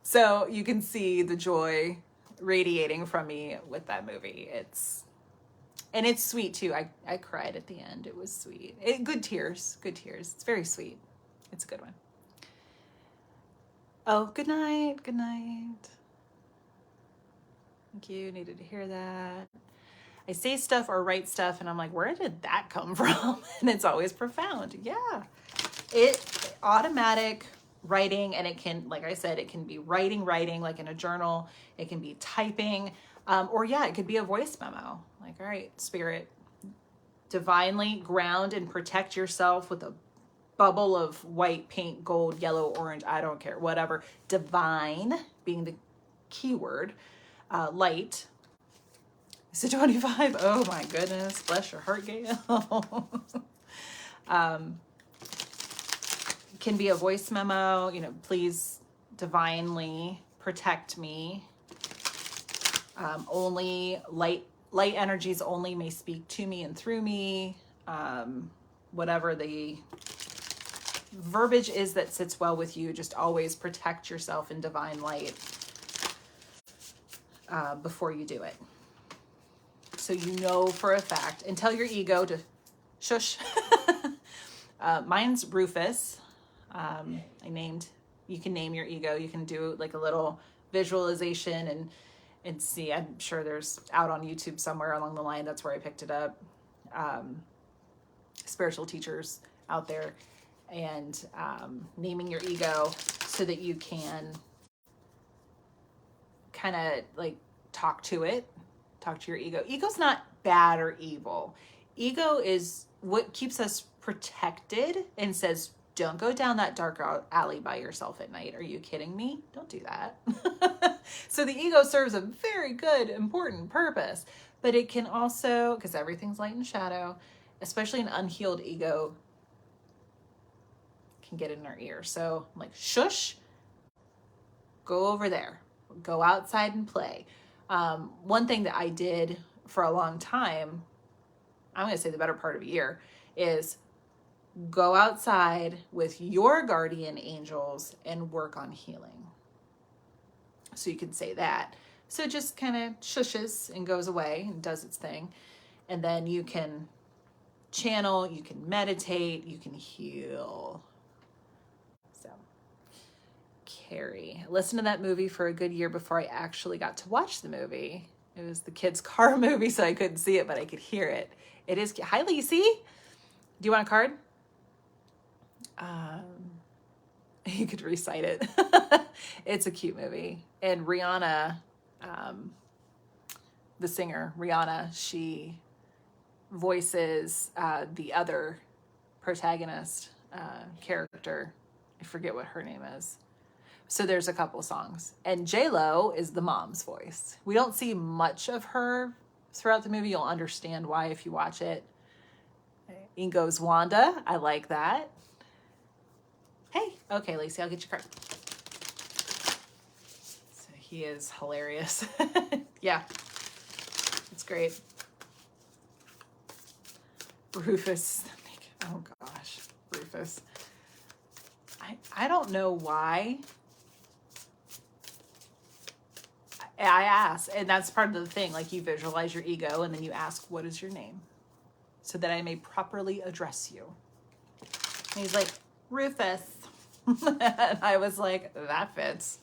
S1: So you can see the joy radiating from me with that movie. It's sweet too. I cried at the end. It was sweet. Good tears. It's very sweet. It's a good one. Oh, good night. Good night. Thank you. Needed to hear that. I say stuff or write stuff and I'm like, where did that come from? And it's always profound. Yeah. Automatic writing, and it can, like I said, it can be writing like in a journal. It can be typing, or yeah, it could be a voice memo. Like, all right, spirit, divinely ground and protect yourself with a bubble of white, pink, gold, yellow, orange, I don't care, whatever. Divine being the keyword, light. Is it 25? Oh my goodness, bless your heart, Gail. Can be a voice memo, please divinely protect me. Only light energies only may speak to me and through me. Whatever the verbiage is that sits well with you, just always protect yourself in divine light before you do it. So you know for a fact, and tell your ego to shush. Mine's Rufus. You can name your ego. You can do like a little visualization and see. I'm sure there's out on YouTube somewhere along the line. That's where I picked it up. Spiritual teachers out there, and naming your ego so that you can kind of like talk to your ego. Ego's not bad or evil. Ego is what keeps us protected and says, don't go down that dark alley by yourself at night. Are you kidding me? Don't do that. So the ego serves a very good, important purpose, but it can also, because everything's light and shadow, especially an unhealed ego can get in our ear. So I'm like, shush, go over there, go outside and play. One thing that I did for a long time, I'm going to say the better part of a year, is go outside with your guardian angels and work on healing. So you can say that. So it just kind of shushes and goes away and does its thing. And then you can channel, you can meditate, you can heal. So, Carrie. I listened to that movie for a good year before I actually got to watch the movie. It was the kids' car movie, so I couldn't see it, but I could hear it. It is. Hi, Lacey. Do you want a card? You could recite it. It's a cute movie. And Rihanna, the singer, Rihanna, she voices the other protagonist character. I forget what her name is. So there's a couple songs. And J-Lo is the mom's voice. We don't see much of her throughout the movie. You'll understand why if you watch it. Ingo's Wanda. I like that. Hey. Okay, Lacey, I'll get your card. So he is hilarious. Yeah. It's great. Rufus. Oh gosh. Rufus. I don't know why. I ask, and that's part of the thing. Like, you visualize your ego and then you ask, what is your name? So that I may properly address you. And he's like, Rufus. And I was like, that fits.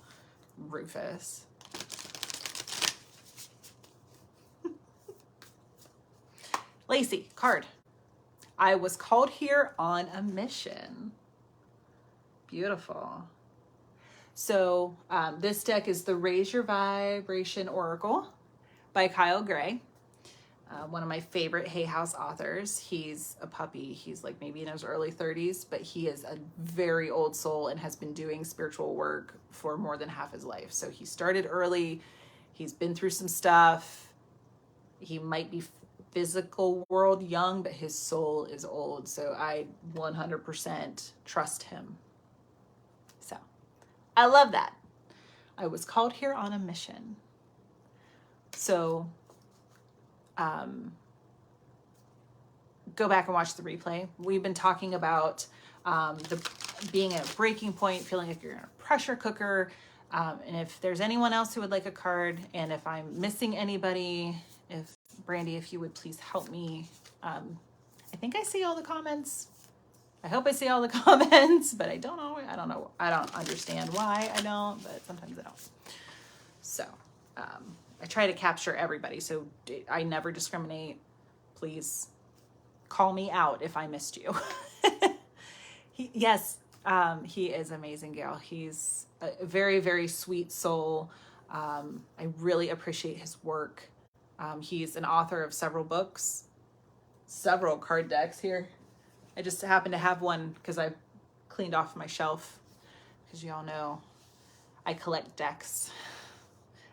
S1: Rufus. Lacey, card. I was called here on a mission. Beautiful. So this deck is the Raise Your Vibration Oracle by Kyle Gray. One of my favorite Hay House authors. He's a puppy. He's like maybe in his early 30s, but he is a very old soul and has been doing spiritual work for more than half his life. So he started early. He's been through some stuff. He might be physical world young, but his soul is old. So I 100% trust him. So I love that. I was called here on a mission. So go back and watch the replay. We've been talking about being at a breaking point, feeling like you're in a pressure cooker. And if there's anyone else who would like a card, and if I'm missing anybody, if Brandy, if you would please help me. I think I see all the comments. I hope I see all the comments, but I don't know. I don't understand why I don't, but sometimes I don't. So I try to capture everybody, so I never discriminate. Please call me out if I missed you. He is amazing, Gail. He's a very, very sweet soul. I really appreciate his work. He's an author of several books, several card decks here. I just happen to have one because I cleaned off my shelf, because you all know I collect decks.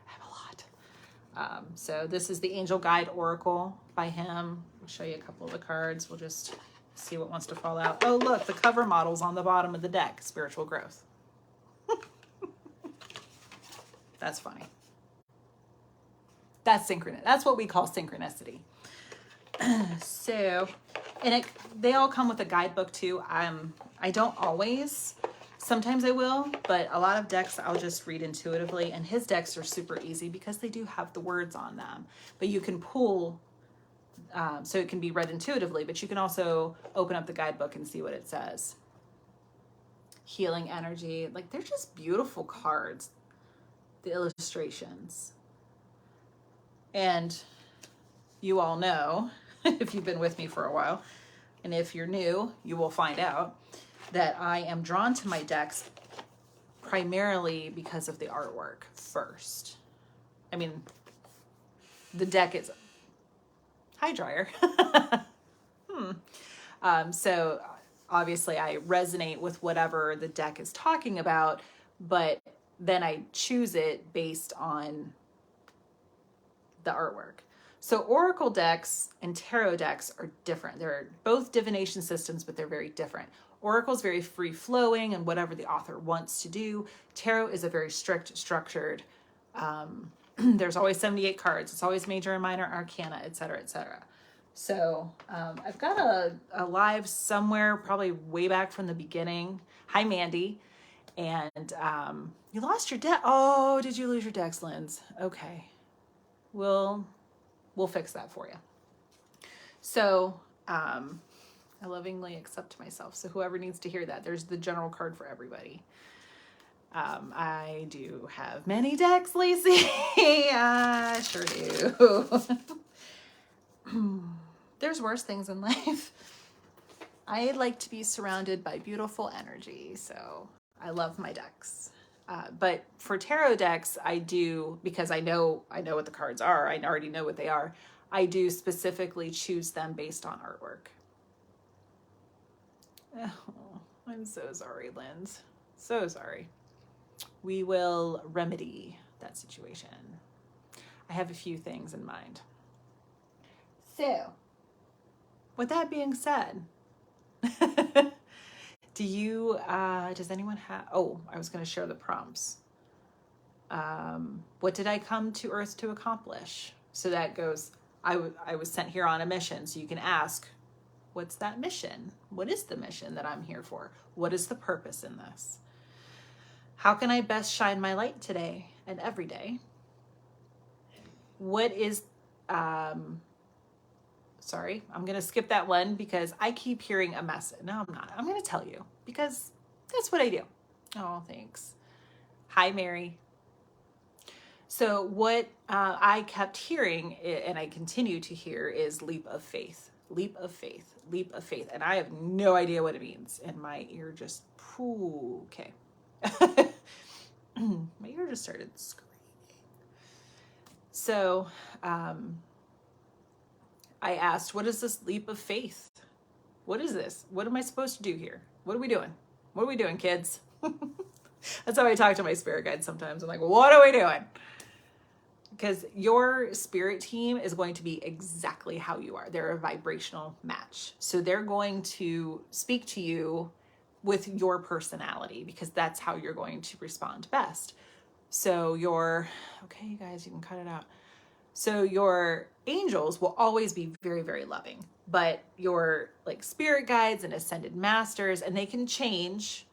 S1: I have a lot. So this is the Angel Guide Oracle by him. I'll show you a couple of the cards. We'll just see what wants to fall out. Oh, look, the cover model's on the bottom of the deck. Spiritual growth. That's funny. That's synchronous. That's what we call synchronicity. So, and they all come with a guidebook too. I don't always. Sometimes I will, but a lot of decks I'll just read intuitively, and his decks are super easy because they do have the words on them. But you can pull, so it can be read intuitively, but you can also open up the guidebook and see what it says. Healing energy, like they're just beautiful cards. The illustrations. And you all know, if you've been with me for a while, and if you're new, you will find out that I am drawn to my decks primarily because of the artwork first. I mean, the deck is... Hi, dryer. So obviously I resonate with whatever the deck is talking about, but then I choose it based on the artwork. So oracle decks and tarot decks are different. They're both divination systems, but they're very different. Oracle is very free-flowing and whatever the author wants to do. Tarot is a very strict, structured. There's always 78 cards. It's always major and minor arcana, etc., etc. So I've got a live somewhere, probably way back from the beginning. Hi, Mandy. And you lost your deck. Oh, did you lose your decks, Linz? Okay. We'll fix that for you. So I lovingly accept myself. So whoever needs to hear that, there's the general card for everybody. I do have many decks, Lacey. I sure do. There's worse things in life. I like to be surrounded by beautiful energy, so I love my decks. But for tarot decks, I do, because I know what the cards are. I already know what they are. I do specifically choose them based on artwork. Oh, I'm so sorry, Linz. So sorry. We will remedy that situation. I have a few things in mind. So, with that being said, does anyone have, I was going to share the prompts. What did I come to Earth to accomplish? So that goes, I was sent here on a mission. So you can ask, what's that mission? What is the mission that I'm here for? What is the purpose in this? How can I best shine my light today and every day? What is, sorry, I'm going to skip that one because I keep hearing a message. No, I'm not. I'm going to tell you because that's what I do. Oh, thanks. Hi, Mary. So what I kept hearing, and I continue to hear, is leap of faith, leap of faith, leap of faith. And I have no idea what it means. And my ear just, okay. My ear just started screaming. So I asked, what is this leap of faith? What is this? What am I supposed to do here? What are we doing? What are we doing, kids? That's how I talk to my spirit guides sometimes. I'm like, what are we doing? Because your spirit team is going to be exactly how you are. They're a vibrational match. So they're going to speak to you with your personality because that's how you're going to respond best. So okay, you guys, you can cut it out. So your angels will always be very, very loving, but your like spirit guides and ascended masters, and they can change.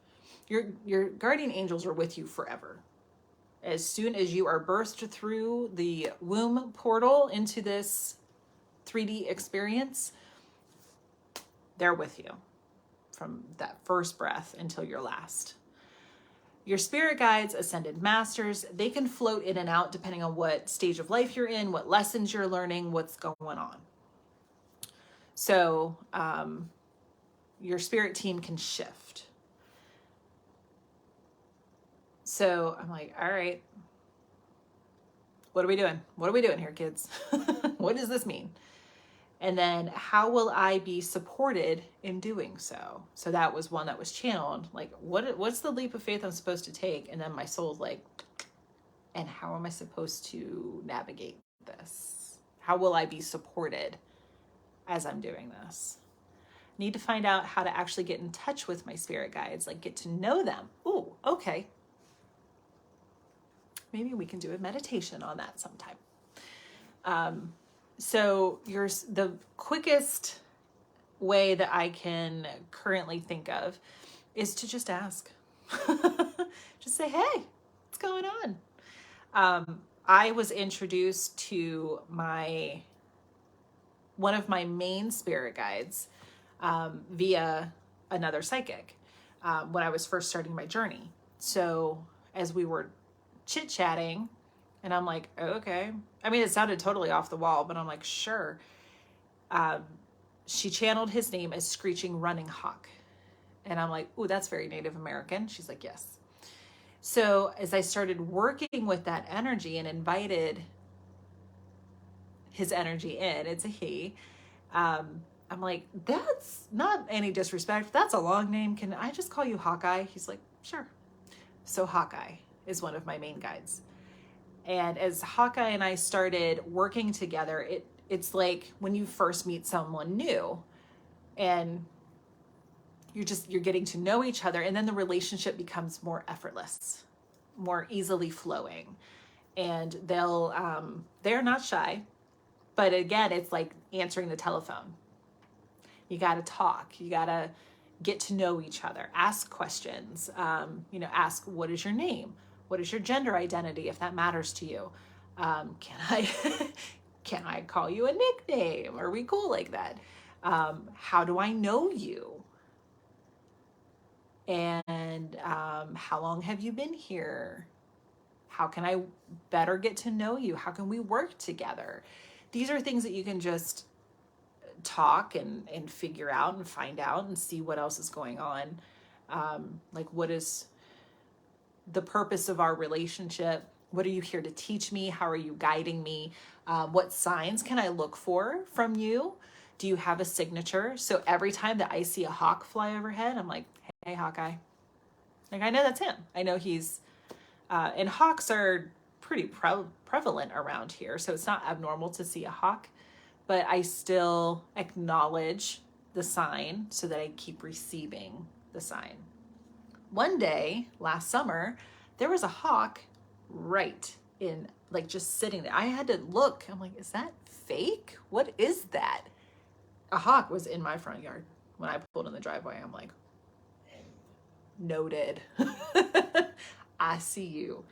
S1: Your guardian angels are with you forever. As soon as you are birthed through the womb portal into this 3D experience, they're with you from that first breath until your last. Your spirit guides, ascended masters, they can float in and out depending on what stage of life you're in, what lessons you're learning, what's going on. So your spirit team can shift. So I'm like, all right, what are we doing? What are we doing here, kids? What does this mean? And then how will I be supported in doing so? So that was one that was channeled. Like, what's the leap of faith I'm supposed to take? And then my soul's like, and how am I supposed to navigate this? How will I be supported as I'm doing this? Need to find out how to actually get in touch with my spirit guides, like get to know them. Ooh, okay. Maybe we can do a meditation on that sometime. So the quickest way that I can currently think of is to just ask. Just say, hey, what's going on? I was introduced to one of my main spirit guides via another psychic when I was first starting my journey. So as we were chit-chatting, and I'm like, oh, okay. I mean, it sounded totally off the wall, but I'm like, sure. She channeled his name as Screeching Running Hawk. And I'm like, ooh, that's very Native American. She's like, yes. So as I started working with that energy and invited his energy in, it's a he, I'm like, that's not any disrespect. That's a long name. Can I just call you Hawkeye? He's like, sure. So Hawkeye is one of my main guides. And as Hawkeye and I started working together, it's like when you first meet someone new and you're getting to know each other, and then the relationship becomes more effortless, more easily flowing. And they're not shy, but again, it's like answering the telephone. You got to talk. You got to get to know each other, ask questions, ask, what is your name? What is your gender identity, if that matters to you? Can I, can I call you a nickname? Are we cool like that? How do I know you? And how long have you been here? How can I better get to know you? How can we work together? These are things that you can just talk and figure out and find out and see what else is going on. Like, what is the purpose of our relationship? What are you here to teach me? How are you guiding me? What signs can I look for from you? Do you have a signature? So every time that I see a hawk fly overhead, I'm like, hey, Hawkeye. Like, I know that's him. I know he's, and hawks are pretty prevalent around here. So it's not abnormal to see a hawk, but I still acknowledge the sign so that I keep receiving the sign. One day last summer, there was a hawk right in, like, just sitting there. I had to look. I'm like, is that fake? What is that? A hawk was in my front yard when I pulled in the driveway. I'm like, noted. I see you.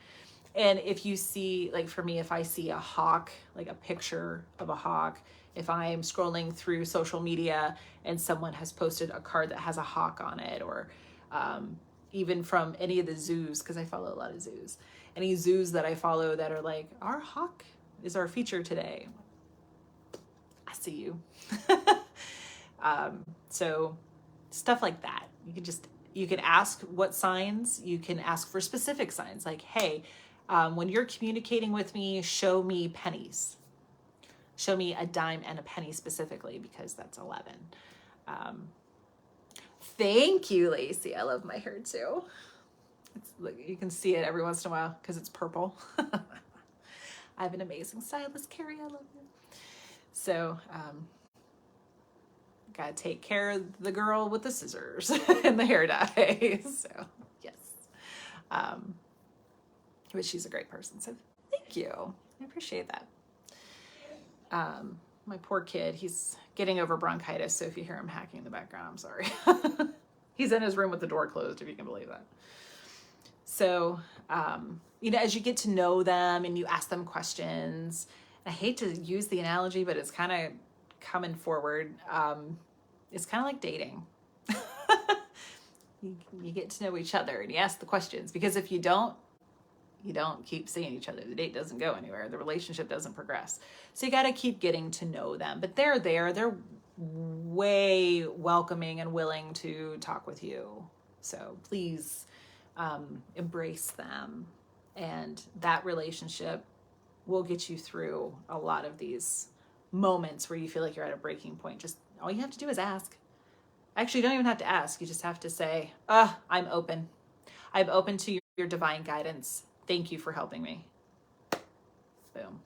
S1: And if you see, like, for me, if I see a hawk, like a picture of a hawk, if I am scrolling through social media and someone has posted a card that has a hawk on it, or even from any of the zoos, because I follow a lot of zoos, any zoos that I follow that are like, our hawk is our feature today. I see you. So stuff like that. You can ask what signs, you can ask for specific signs, like, hey, when you're communicating with me, show me pennies. Show me a dime and a penny specifically, because that's 11. Thank you, Lacey. I love my hair too. You can see it every once in a while because it's purple. I have an amazing stylist, Carrie. I love you. So, gotta take care of the girl with the scissors and the hair dye. So, yes. But she's a great person. So, thank you. I appreciate that. My poor kid, he's getting over bronchitis. So if you hear him hacking in the background, I'm sorry. He's in his room with the door closed, if you can believe that. So, as you get to know them and you ask them questions, I hate to use the analogy, but it's kind of coming forward. It's kind of like dating. You get to know each other and you ask the questions, because if you don't keep seeing each other. The date doesn't go anywhere. The relationship doesn't progress. So you got to keep getting to know them. But they're there. They're way welcoming and willing to talk with you. So please embrace them. And that relationship will get you through a lot of these moments where you feel like you're at a breaking point. Just all you have to do is ask. Actually, you don't even have to ask. You just have to say, I'm open. I'm open to your divine guidance. Thank you for helping me. Boom.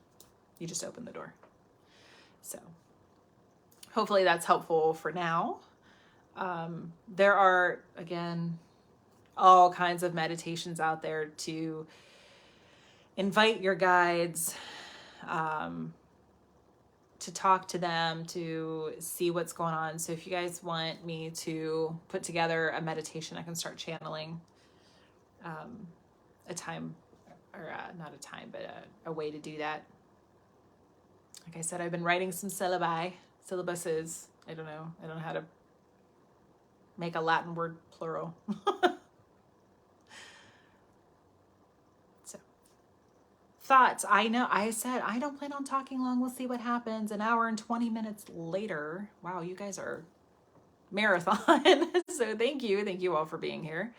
S1: You just opened the door. So hopefully that's helpful for now. There are, again, all kinds of meditations out there to invite your guides, to talk to them, to see what's going on. So if you guys want me to put together a meditation, I can start channeling a time, or not a time, but a way to do that. Like I said, I've been writing some syllabuses. I don't know how to make a Latin word plural. So, thoughts. I know I said I don't plan on talking long. We'll see what happens. An hour and 20 minutes later. Wow, you guys are marathon. So thank you all for being here,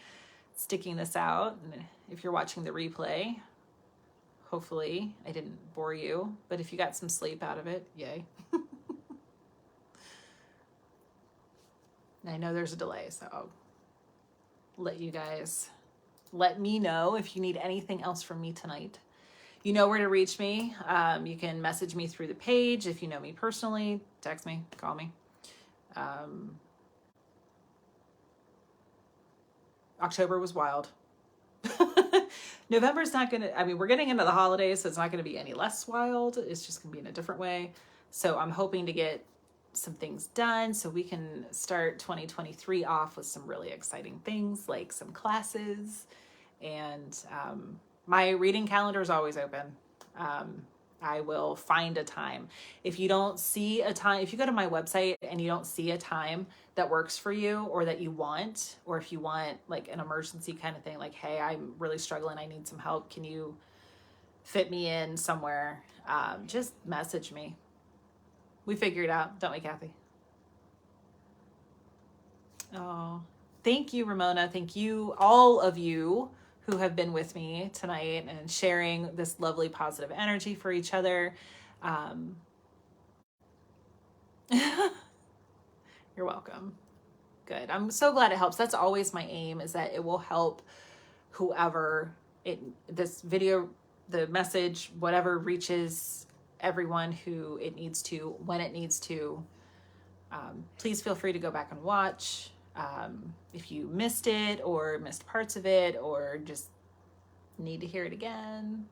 S1: sticking this out. And if you're watching the replay, hopefully I didn't bore you, but if you got some sleep out of it, yay. I know there's a delay, so I'll let me know if you need anything else from me tonight. You know where to reach me. You can message me through the page. If you know me personally, text me, call me. October was wild. November's not going to, we're getting into the holidays, so it's not going to be any less wild. It's just going to be in a different way. So I'm hoping to get some things done so we can start 2023 off with some really exciting things like some classes. And my reading calendar is always open. I will find a time. If you don't see a time, if you go to my website and you don't see a time that works for you or that you want, or if you want like an emergency kind of thing, like, hey, I'm really struggling, I need some help, can you fit me in somewhere? Just message me. We figure it out, don't we, Kathy? Oh, thank you, Ramona. Thank you, all of you who have been with me tonight and sharing this lovely positive energy for each other. You're welcome. Good. I'm so glad it helps. That's always my aim, is that it will help whoever this video, the message, whatever, reaches everyone who it needs to, when it needs to. Please feel free to go back and watch. If you missed it or missed parts of it or just need to hear it again.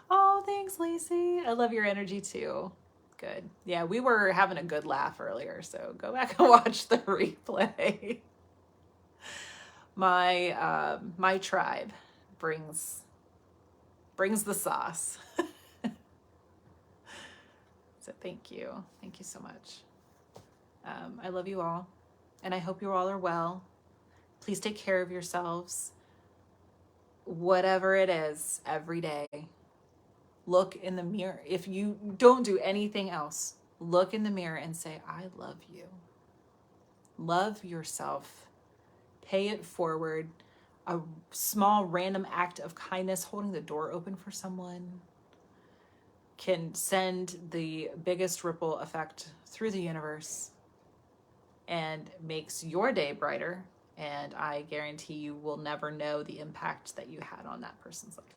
S1: Oh, thanks, Lacey. I love your energy too. Good. Yeah, we were having a good laugh earlier, so go back and watch the replay. My tribe brings the sauce. So thank you so much. I love you all, and I hope you all are well. Please take care of yourselves, whatever it is, every day. Look in the mirror. If you don't do anything else, look in the mirror and say, I love you. Love yourself. Pay it forward. A small random act of kindness, holding the door open for someone, can send the biggest ripple effect through the universe and makes your day brighter. And I guarantee you will never know the impact that you had on that person's life.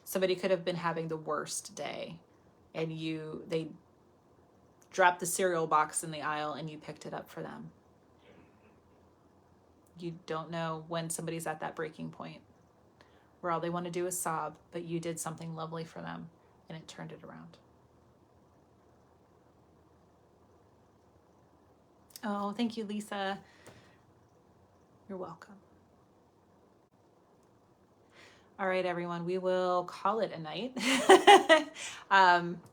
S1: Somebody could have been having the worst day and they dropped the cereal box in the aisle and you picked it up for them. You don't know when somebody's at that breaking point where all they want to do is sob, but you did something lovely for them and it turned it around. Oh, thank you, Lisa. You're welcome. All right, everyone, we will call it a night.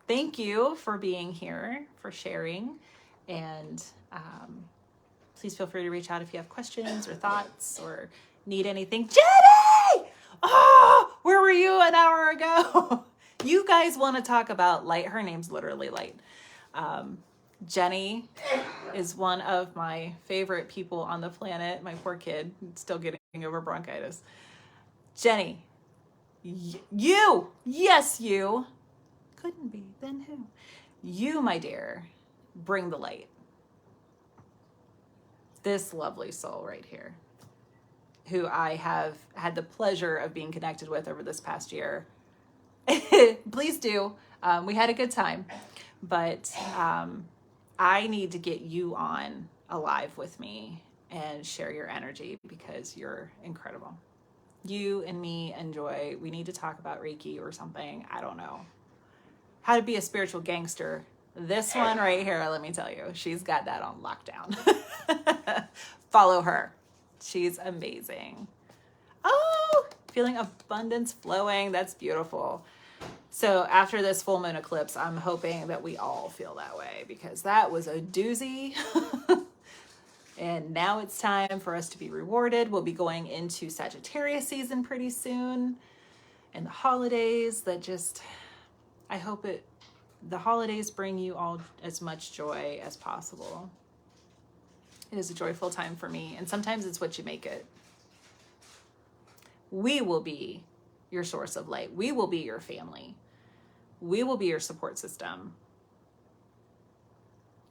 S1: Thank you for being here, for sharing, and please feel free to reach out if you have questions or thoughts or need anything. Jenny! Oh, where were you an hour ago? You guys want to talk about light. Her name's literally Light. Jenny is one of my favorite people on the planet. My poor kid, still getting over bronchitis. Jenny, you, yes, you, couldn't be, then who? You, my dear, bring the light. This lovely soul right here, who I have had the pleasure of being connected with over this past year. Please do. We had a good time, but I need to get you on alive with me and share your energy because you're incredible. You and me and Joy, we need to talk about Reiki or something. I don't know. How to be a spiritual gangster. This one right here, let me tell you, she's got that on lockdown. Follow her. She's amazing. Oh, feeling abundance flowing. That's beautiful. So after this full moon eclipse, I'm hoping that we all feel that way because that was a doozy. And now it's time for us to be rewarded. We'll be going into Sagittarius season pretty soon. And the holidays I hope the holidays bring you all as much joy as possible. It is a joyful time for me. And sometimes it's what you make it. We will be your source of light. We will be your family. We will be your support system.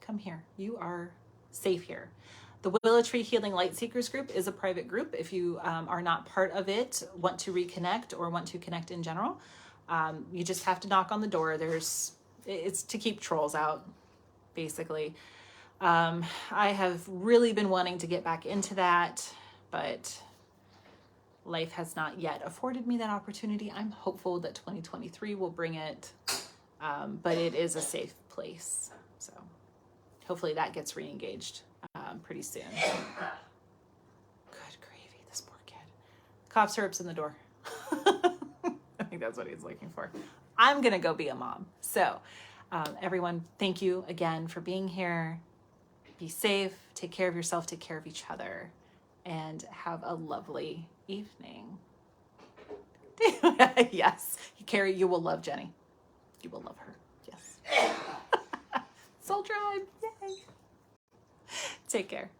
S1: Come here. You are safe here. The Willow Tree Healing Light Seekers group is a private group. If you are not part of it, want to reconnect or want to connect in general, you just have to knock on the door. It's to keep trolls out, basically. I have really been wanting to get back into that, but life has not yet afforded me that opportunity. I'm hopeful that 2023 will bring it, but it is a safe place. So hopefully that gets re-engaged pretty soon. Good gravy, this poor kid. Cough syrup's in the door. I think that's what he's looking for. I'm gonna go be a mom. So everyone, thank you again for being here. Be safe, take care of yourself, take care of each other, and have a lovely evening. Yes, Carrie, you will love Jenny. You will love her. Yes. Soul Tribe, yay. Take care.